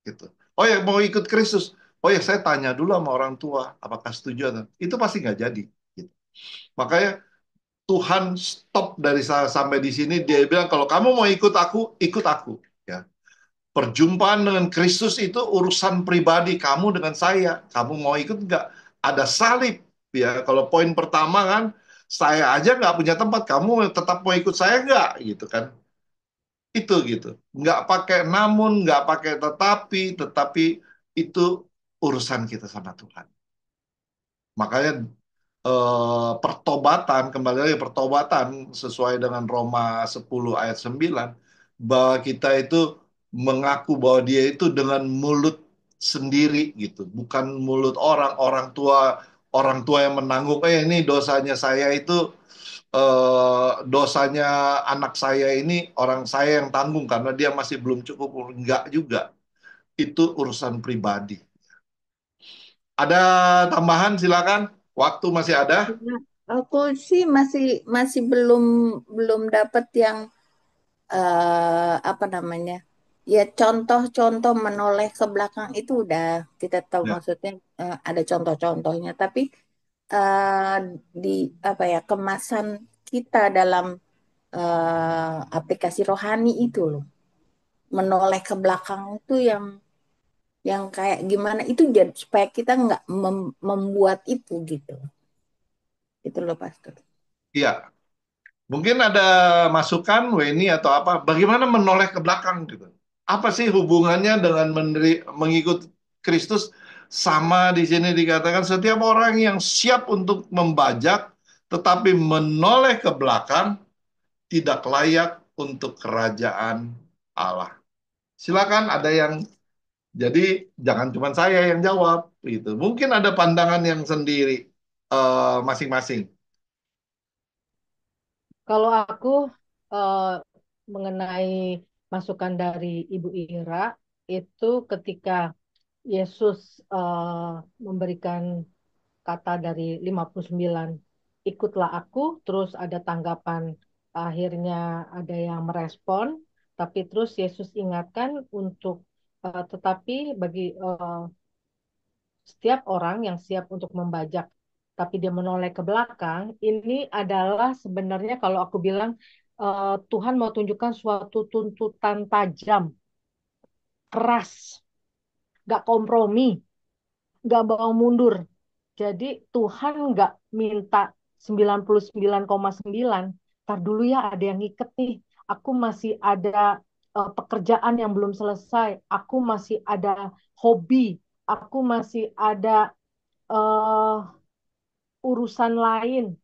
gitu. Oh ya mau ikut Kristus. Oh ya saya tanya dulu sama orang tua apakah setuju atau itu pasti nggak jadi gitu. Makanya Tuhan stop dari sampai di sini dia bilang kalau kamu mau ikut aku ya. Perjumpaan dengan Kristus itu urusan pribadi kamu dengan saya. Kamu mau ikut nggak? Ada salib ya. Kalau poin pertama kan saya aja nggak punya tempat, kamu tetap mau ikut saya nggak gitu kan? Itu gitu. Nggak pakai namun, nggak pakai tetapi itu urusan kita sama Tuhan. Makanya pertobatan, kembali lagi pertobatan sesuai dengan Roma 10 ayat 9, bahwa kita itu mengaku bahwa dia itu dengan mulut sendiri gitu, bukan mulut orang tua yang menanggung, ini dosanya saya itu dosanya anak saya ini orang saya yang tanggung karena dia masih belum cukup, enggak juga. Itu urusan pribadi. Ada tambahan silakan. Waktu masih ada. Nah, aku sih masih masih belum belum dapat yang apa namanya? Ya contoh-contoh menoleh ke belakang itu udah kita tahu Ya. maksudnya ada contoh-contohnya, tapi eh, di apa ya kemasan kita dalam aplikasi rohani itu loh menoleh ke belakang itu yang kayak gimana itu jadi supaya kita nggak membuat itu gitu itu loh pastor. Iya. Mungkin ada masukan Weni atau apa? Bagaimana menoleh ke belakang gitu? Apa sih hubungannya dengan mengikut Kristus? Sama di sini dikatakan setiap orang yang siap untuk membajak, tetapi menoleh ke belakang tidak layak untuk kerajaan Allah. Silakan ada yang jadi jangan cuma saya yang jawab gitu. Mungkin ada pandangan yang sendiri masing-masing. Kalau aku eh, mengenai masukan dari Ibu Ira itu ketika Yesus memberikan kata dari 59, ikutlah aku, terus ada tanggapan, akhirnya ada yang merespon, tapi terus Yesus ingatkan untuk tetapi bagi setiap orang yang siap untuk membajak, tapi dia menoleh ke belakang, ini adalah sebenarnya kalau aku bilang Tuhan mau tunjukkan suatu tuntutan tajam, keras, gak kompromi, nggak mau mundur. Jadi Tuhan nggak minta 99,9. Ntar dulu ya ada yang ngiket nih. Aku masih ada pekerjaan yang belum selesai. Aku masih ada hobi. Aku masih ada eh, urusan lain.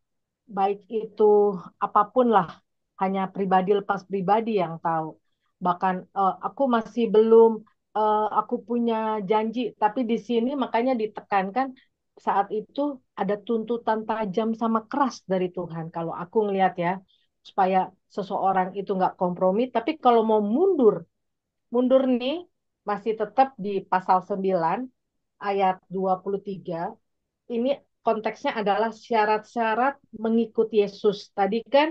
Baik itu apapun lah. Hanya pribadi lepas pribadi yang tahu. Bahkan aku masih belum, aku punya janji, tapi di sini makanya ditekankan saat itu ada tuntutan tajam sama keras dari Tuhan. Kalau aku ngelihat ya, supaya seseorang itu nggak kompromi, tapi kalau mau mundur, mundur nih masih tetap di pasal 9 ayat 23. Ini konteksnya adalah syarat-syarat mengikut Yesus. Tadi kan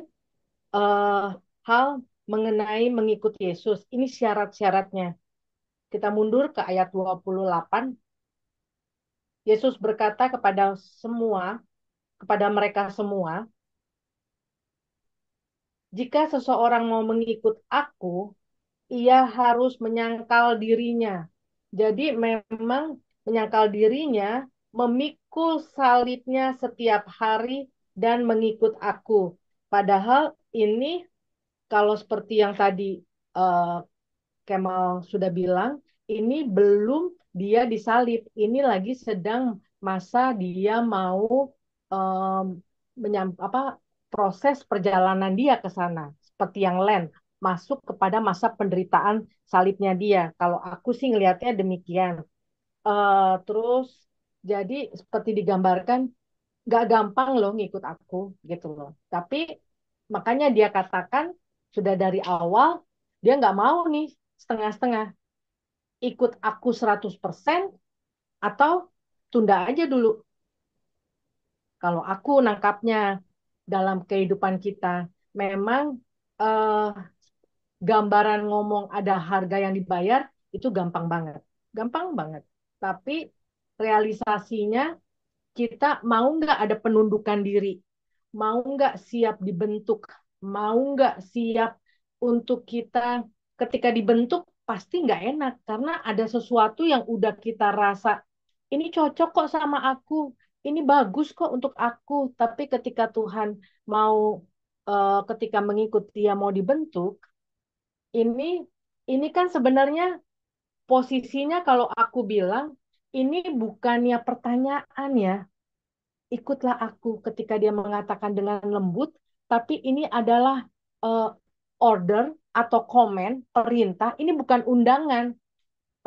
eh, hal mengenai mengikut Yesus. Ini syarat-syaratnya. Kita mundur ke ayat 28. Yesus berkata kepada mereka semua, jika seseorang mau mengikut aku, ia harus menyangkal dirinya. Jadi memang menyangkal dirinya, memikul salibnya setiap hari dan mengikut aku. Padahal ini kalau seperti yang tadi eh, Kemal sudah bilang, ini belum dia disalib. Ini lagi sedang masa dia mau em, apa proses perjalanan dia ke sana, seperti yang Len masuk kepada masa penderitaan salibnya dia. Kalau aku sih ngelihatnya demikian. Terus jadi seperti digambarkan, gak gampang loh ngikut aku gitu loh. Tapi makanya dia katakan sudah dari awal dia nggak mau nih setengah-setengah, ikut aku 100% atau tunda aja dulu. Kalau aku nangkapnya dalam kehidupan kita, memang eh, gambaran ngomong ada harga yang dibayar itu gampang banget. Gampang banget. Tapi realisasinya kita mau nggak ada penundukan diri, mau nggak siap dibentuk, mau nggak siap untuk kita ketika dibentuk pasti nggak enak karena ada sesuatu yang udah kita rasa ini cocok kok sama aku, ini bagus kok untuk aku, tapi ketika Tuhan mau ketika mengikuti dia mau dibentuk, ini ini kan sebenarnya posisinya kalau aku bilang ini bukannya pertanyaan ya, ikutlah aku ketika dia mengatakan dengan lembut, tapi ini adalah uh, order atau komen, perintah, ini bukan undangan.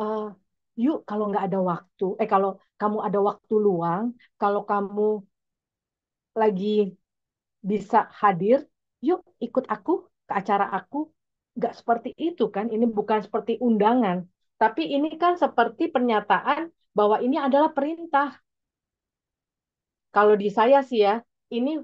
Uh, Yuk kalau nggak ada waktu, kalau kamu ada waktu luang, kalau kamu lagi bisa hadir, yuk ikut aku ke acara aku. Nggak seperti itu kan, ini bukan seperti undangan, tapi ini kan seperti pernyataan bahwa ini adalah perintah. Kalau di saya sih ya, ini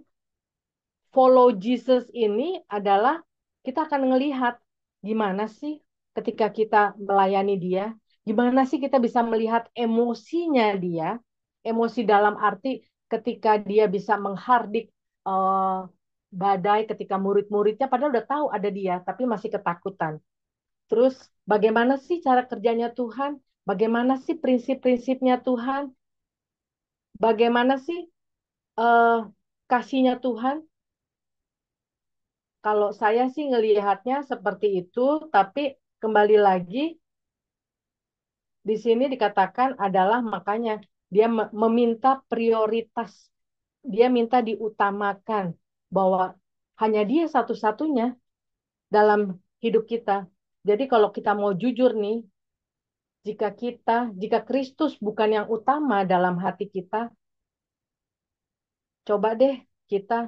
follow Jesus ini adalah kita akan melihat gimana sih ketika kita melayani dia, gimana sih kita bisa melihat emosinya dia, emosi dalam arti ketika dia bisa menghardik eh, badai ketika murid-muridnya padahal udah tahu ada dia tapi masih ketakutan. Terus bagaimana sih cara kerjanya Tuhan? Bagaimana sih prinsip-prinsipnya Tuhan? Bagaimana sih eh, kasihnya Tuhan? Kalau saya sih ngelihatnya seperti itu, tapi kembali lagi di sini dikatakan adalah makanya dia meminta prioritas, dia minta diutamakan bahwa hanya dia satu-satunya dalam hidup kita. Jadi kalau kita mau jujur nih, jika Kristus bukan yang utama dalam hati kita, coba deh kita,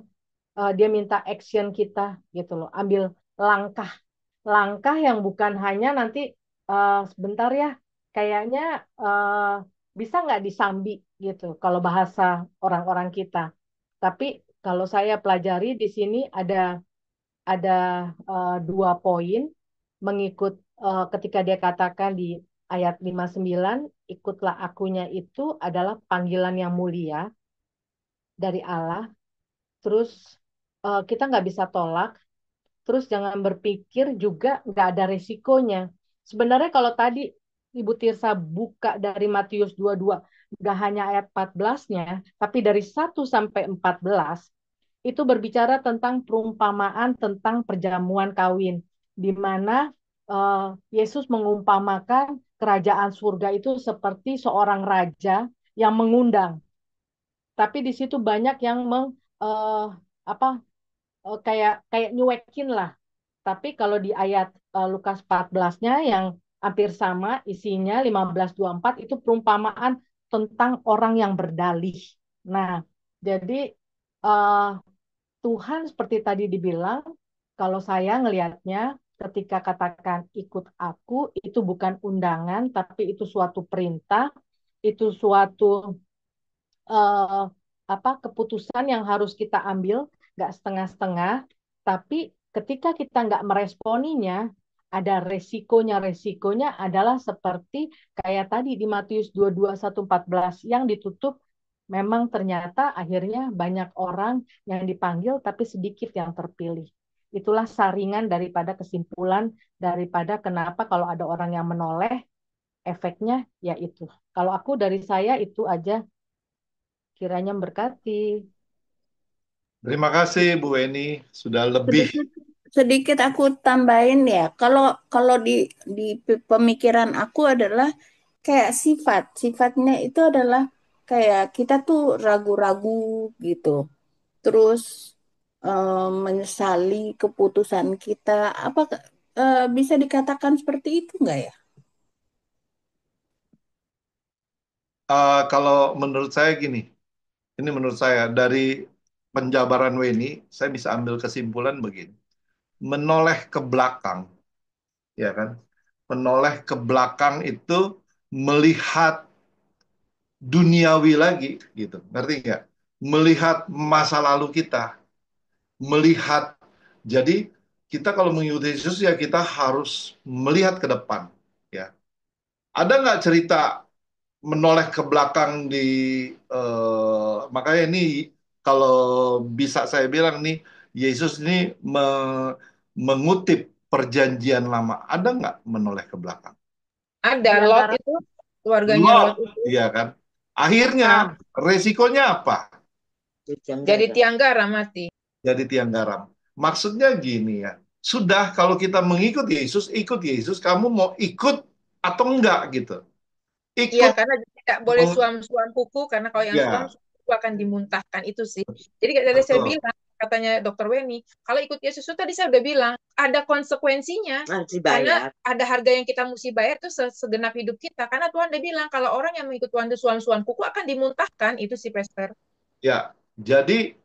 dia minta action kita gitu loh, ambil langkah langkah yang bukan hanya nanti sebentar ya, kayaknya bisa nggak disambi gitu kalau bahasa orang-orang kita. Tapi kalau saya pelajari di sini ada dua poin mengikut ketika dia katakan di ayat 59, ikutlah akunya itu adalah panggilan yang mulia dari Allah. Terus kita nggak bisa tolak. Terus jangan berpikir juga nggak ada resikonya. Sebenarnya kalau tadi Ibu Tirsa buka dari Matius 22, nggak hanya ayat 14-nya, tapi dari 1 sampai 14, itu berbicara tentang perumpamaan tentang perjamuan kawin, di mana Yesus mengumpamakan kerajaan surga itu seperti seorang raja yang mengundang. Tapi di situ banyak yang eh, apa kayak kayak nyuekin lah. Tapi kalau di ayat Lukas 14-nya yang hampir sama isinya 15:24 itu perumpamaan tentang orang yang berdalih. Nah, jadi eh, Tuhan seperti tadi dibilang, kalau saya ngelihatnya ketika katakan ikut aku itu bukan undangan, tapi itu suatu perintah, itu suatu eh, keputusan yang harus kita ambil, nggak setengah-setengah. Tapi ketika kita nggak meresponinya, ada resikonya. Resikonya adalah seperti kayak tadi di Matius 22:1-14 yang ditutup. Memang ternyata akhirnya banyak orang yang dipanggil, tapi sedikit yang terpilih. Itulah saringan daripada kesimpulan daripada kenapa kalau ada orang yang menoleh, efeknya ya itu. Kalau aku dari saya itu aja, kiranya memberkati. Terima kasih Bu Weni, sudah lebih sedikit aku tambahin ya. Kalau kalau di pemikiran aku adalah kayak sifatnya itu adalah kayak kita tuh ragu-ragu gitu. Terus menyesali keputusan kita. Apa bisa dikatakan seperti itu nggak ya? Kalau menurut saya gini, ini menurut saya dari penjabaran Weni, saya bisa ambil kesimpulan begini. Menoleh ke belakang, ya kan? Menoleh ke belakang itu melihat duniawi lagi, gitu. Ngerti nggak? Melihat masa lalu kita, melihat. Jadi kita kalau mengikuti Yesus ya kita harus melihat ke depan, ya. Ada nggak cerita menoleh ke belakang di makanya ini kalau bisa saya bilang nih Yesus ini mengutip perjanjian lama. Ada nggak menoleh ke belakang? Ada Di Lot antara itu, keluarganya Lot, Lot itu iya kan? Akhirnya resikonya apa? jadi tiang garam mati. Jadi tiang garam. Maksudnya gini ya. Sudah kalau kita mengikut Yesus, ikut Yesus, kamu mau ikut atau enggak gitu. Iya, Ikut karena tidak boleh suam-suam kuku, karena kalau yang ya, suam-suam kuku akan dimuntahkan itu sih. Jadi kayak tadi saya betul. bilang, katanya Dokter Weni, kalau ikut Yesus itu tadi saya udah bilang, ada konsekuensinya. Harus Karena dibayar. ada harga yang kita mesti bayar itu segenap hidup kita. Karena Tuhan udah bilang, kalau orang yang mengikut Tuhan itu suam-suam kuku akan dimuntahkan, itu sih, Pastor. Ya, jadi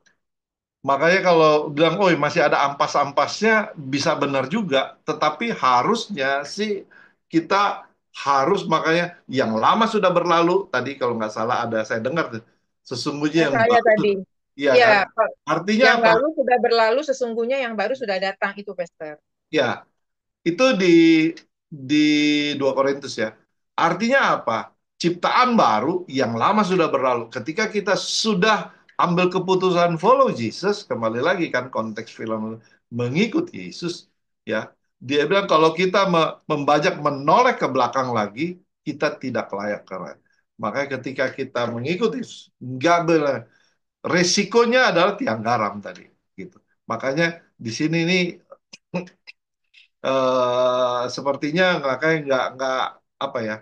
makanya kalau bilang, oh masih ada ampas-ampasnya, bisa benar juga. Tetapi harusnya sih kita harus makanya yang lama sudah berlalu. Tadi kalau nggak salah ada saya dengar tuh, sesungguhnya yang Saya baru tadi. iya Ya, kan? Artinya yang apa? lalu sudah berlalu, sesungguhnya yang baru sudah datang, itu, Pastor. Ya, itu di 2 Korintus ya. Artinya apa? Ciptaan baru yang lama sudah berlalu. Ketika kita sudah ambil keputusan follow Jesus, kembali lagi kan konteks film mengikut Yesus, ya. Dia bilang kalau kita membajak menoleh ke belakang lagi, kita tidak layak keren. Makanya ketika kita mengikuti Yesus, nggak boleh. Resikonya adalah tiang garam tadi, gitu. Makanya di sini nih sepertinya kayak nggak apa ya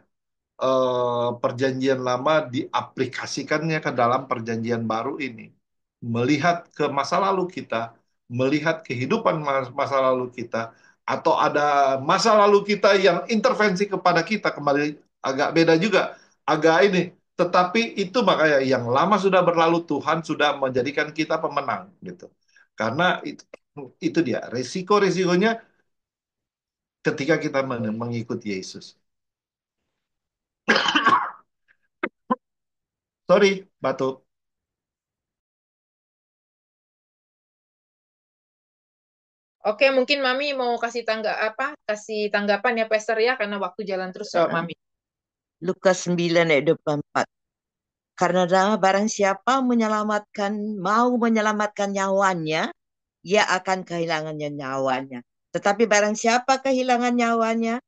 perjanjian lama diaplikasikannya ke dalam perjanjian baru ini. Melihat ke masa lalu kita, melihat kehidupan masa lalu kita, atau ada masa lalu kita yang intervensi kepada kita kembali agak beda juga, agak ini. Tetapi itu makanya yang lama sudah berlalu Tuhan sudah menjadikan kita pemenang gitu. Karena itu dia resiko-resikonya ketika kita mengikuti Yesus. Sorry, batuk. Oke, mungkin Mami mau kasih tanggapan ya, Pastor ya, karena waktu jalan terus soal Mami. Lukas 9 ayat 24. Karena barang siapa mau menyelamatkan nyawanya, ia akan kehilangannya nyawanya. Tetapi barang siapa kehilangan nyawanya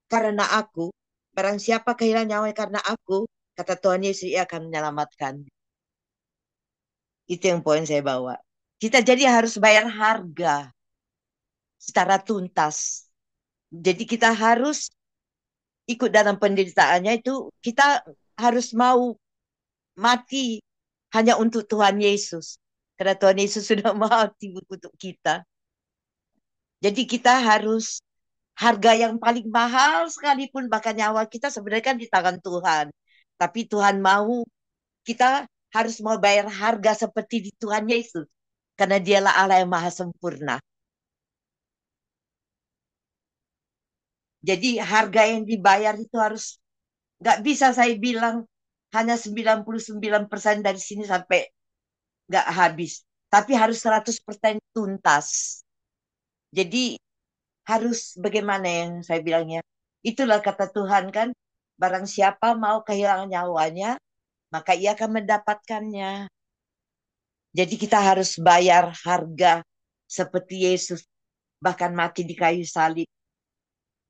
karena aku, barang siapa kehilangan nyawanya karena aku, kata Tuhan Yesus, ia akan menyelamatkan. Itu yang poin saya bawa. Kita jadi harus bayar harga secara tuntas. Jadi kita harus ikut dalam penderitaannya itu, kita harus mau mati hanya untuk Tuhan Yesus. Karena Tuhan Yesus sudah mati untuk kita. Jadi kita harus harga yang paling mahal sekalipun, bahkan nyawa kita sebenarnya kan di tangan Tuhan. Tapi Tuhan mau, kita harus mau bayar harga seperti di Tuhan Yesus. Karena dialah Allah yang maha sempurna. Jadi harga yang dibayar itu harus, nggak bisa saya bilang hanya 99% dari sini sampai nggak habis. Tapi harus 100% tuntas. Jadi harus bagaimana yang saya bilangnya. Itulah kata Tuhan kan. Barang siapa mau kehilangan nyawanya, maka ia akan mendapatkannya. Jadi kita harus bayar harga seperti Yesus. Bahkan mati di kayu salib.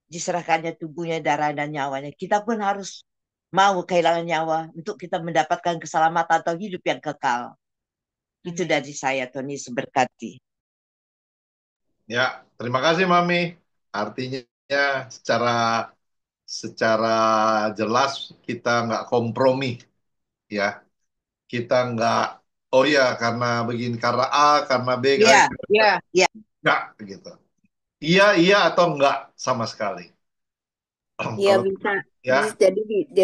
Diserahkannya tubuhnya, darah dan nyawanya. Kita pun harus mau kehilangan nyawa untuk kita mendapatkan keselamatan atau hidup yang kekal. Itu dari saya, Tony, berkati. Ya, terima kasih Mami. Artinya secara secara jelas kita nggak kompromi, ya. Kita nggak, oh ya karena begini, karena A, karena B, Iya, Ya, iya. nggak gitu. Iya, iya atau nggak sama sekali. Ya Kalau bisa, ya, jadi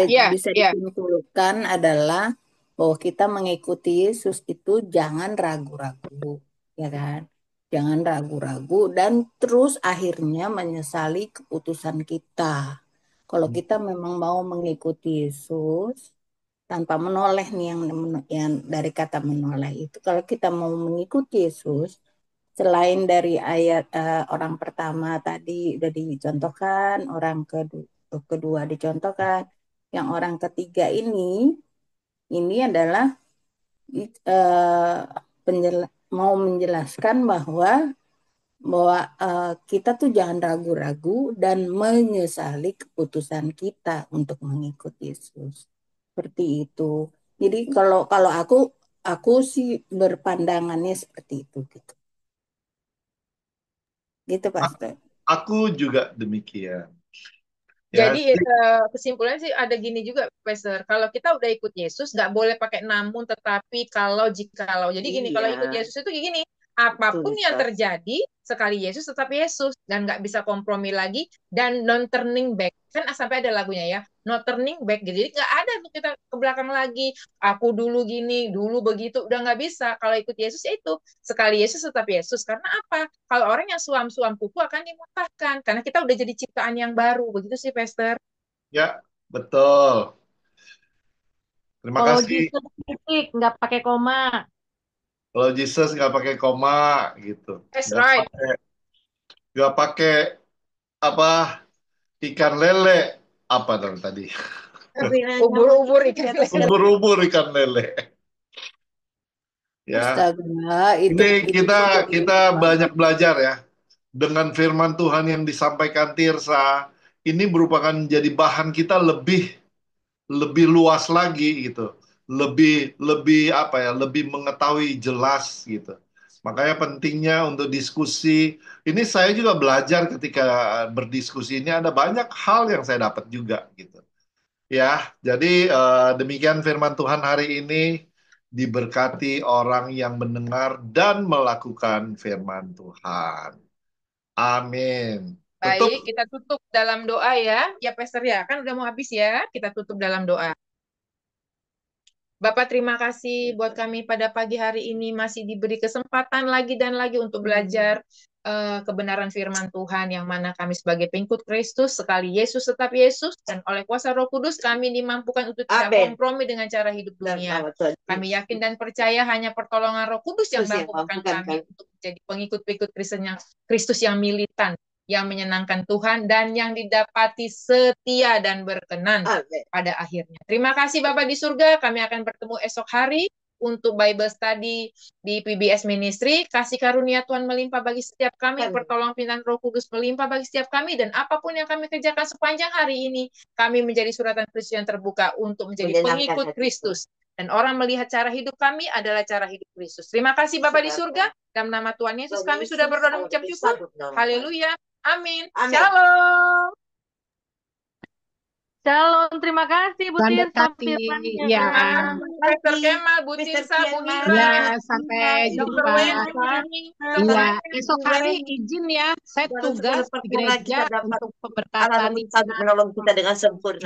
ya, bisa ya. disimpulkan adalah bahwa kita mengikuti Yesus itu jangan ragu-ragu, ya kan? Jangan ragu-ragu dan terus akhirnya menyesali keputusan kita. Kalau kita memang mau mengikuti Yesus tanpa menoleh nih yang dari kata menoleh itu, kalau kita mau mengikuti Yesus selain dari ayat orang pertama tadi udah dicontohkan, orang kedua dicontohkan, yang orang ketiga ini adalah eh, mau menjelaskan bahwa kita tuh jangan ragu-ragu dan menyesali keputusan kita untuk mengikuti Yesus. Seperti itu. Jadi kalau kalau aku sih berpandangannya seperti itu gitu. Gitu, Pastor. aku juga demikian. Ya, Jadi kesimpulannya sih ada gini juga, Pastor. Kalau kita udah ikut Yesus, nggak boleh pakai namun, tetapi kalau jikalau. Jadi gini, kalau ikut Iya, Yesus itu gini, apapun yang tuntas. terjadi, sekali Yesus tetap Yesus dan nggak bisa kompromi lagi dan non turning back. Kan sampai ada lagunya ya, no turning back. Gitu. Jadi nggak ada tuh kita ke belakang lagi. Aku dulu gini, dulu begitu, udah nggak bisa. Kalau ikut Yesus ya itu sekali Yesus tetap Yesus. Karena apa? Kalau orang yang suam-suam kuku akan dimuntahkan karena kita udah jadi ciptaan yang baru. Begitu sih, Pastor. ya, betul. Terima Kalau kasih. Jesus titik, nggak pakai koma. Kalau Jesus nggak pakai koma gitu, That's nggak right. pakai nggak pakai apa ikan lele apa dong tadi? Ubur-ubur ikan lele. Ubur-ubur ikan lele. Ya, Astaga, ini itu kita sih jadi kita banyak belajar ya dengan firman Tuhan yang disampaikan Tirsa. Ini merupakan jadi bahan kita lebih lebih luas lagi gitu, lebih lebih apa ya, lebih mengetahui jelas gitu. Makanya pentingnya untuk diskusi. Ini saya juga belajar ketika berdiskusi ini ada banyak hal yang saya dapat juga gitu. Ya, jadi demikian firman Tuhan hari ini, diberkati orang yang mendengar dan melakukan firman Tuhan. Amin. Tutup. Baik, kita tutup dalam doa ya. Ya, Pastor ya, kan udah mau habis ya. Kita tutup dalam doa. Bapak, terima kasih buat kami pada pagi hari ini masih diberi kesempatan lagi dan lagi untuk belajar kebenaran firman Tuhan yang mana kami sebagai pengikut Kristus, sekali Yesus tetap Yesus, dan oleh kuasa Roh Kudus kami dimampukan untuk tidak Amin. kompromi dengan cara hidup Dan dunia. nama Tuhan Kami Yesus. yakin dan percaya hanya pertolongan Roh Kudus yang Terus yang mampukan mampukan kami kami. untuk menjadi pengikut-pengikut Kristus yang militan, yang menyenangkan Tuhan, dan yang didapati setia dan berkenan Amin. pada akhirnya. Terima kasih Bapak di surga. Kami akan bertemu esok hari untuk Bible Study di PBS Ministry. Kasih karunia Tuhan melimpah bagi setiap kami, Amin. pertolongan pimpinan Roh Kudus melimpah bagi setiap kami, dan apapun yang kami kerjakan sepanjang hari ini, kami menjadi suratan Kristus yang terbuka untuk menjadi Menyenangkan pengikut hati Kristus. Dan orang melihat cara hidup kami adalah cara hidup Kristus. Terima kasih Bapak di surga. Dalam nama Tuhan Yesus kami sudah berdoa dan mengucap syukur. Haleluya. Amin. Amin. Shalom. Shalom, terima kasih Bu Tuhan Tirsa berkati. firman-Nya. Ya, Pastor Kemal, Bu Mr. Tirsa, Bu Kemal. Mira, ya, sampai Dr. jumpa. Wendy, Dr. Iya, Alex, esok Bu hari Wendy. izin ya, saya Dalam tugas segala di perkara gereja kita dapat untuk Allah pemberkatan menolong kita dengan sempurna.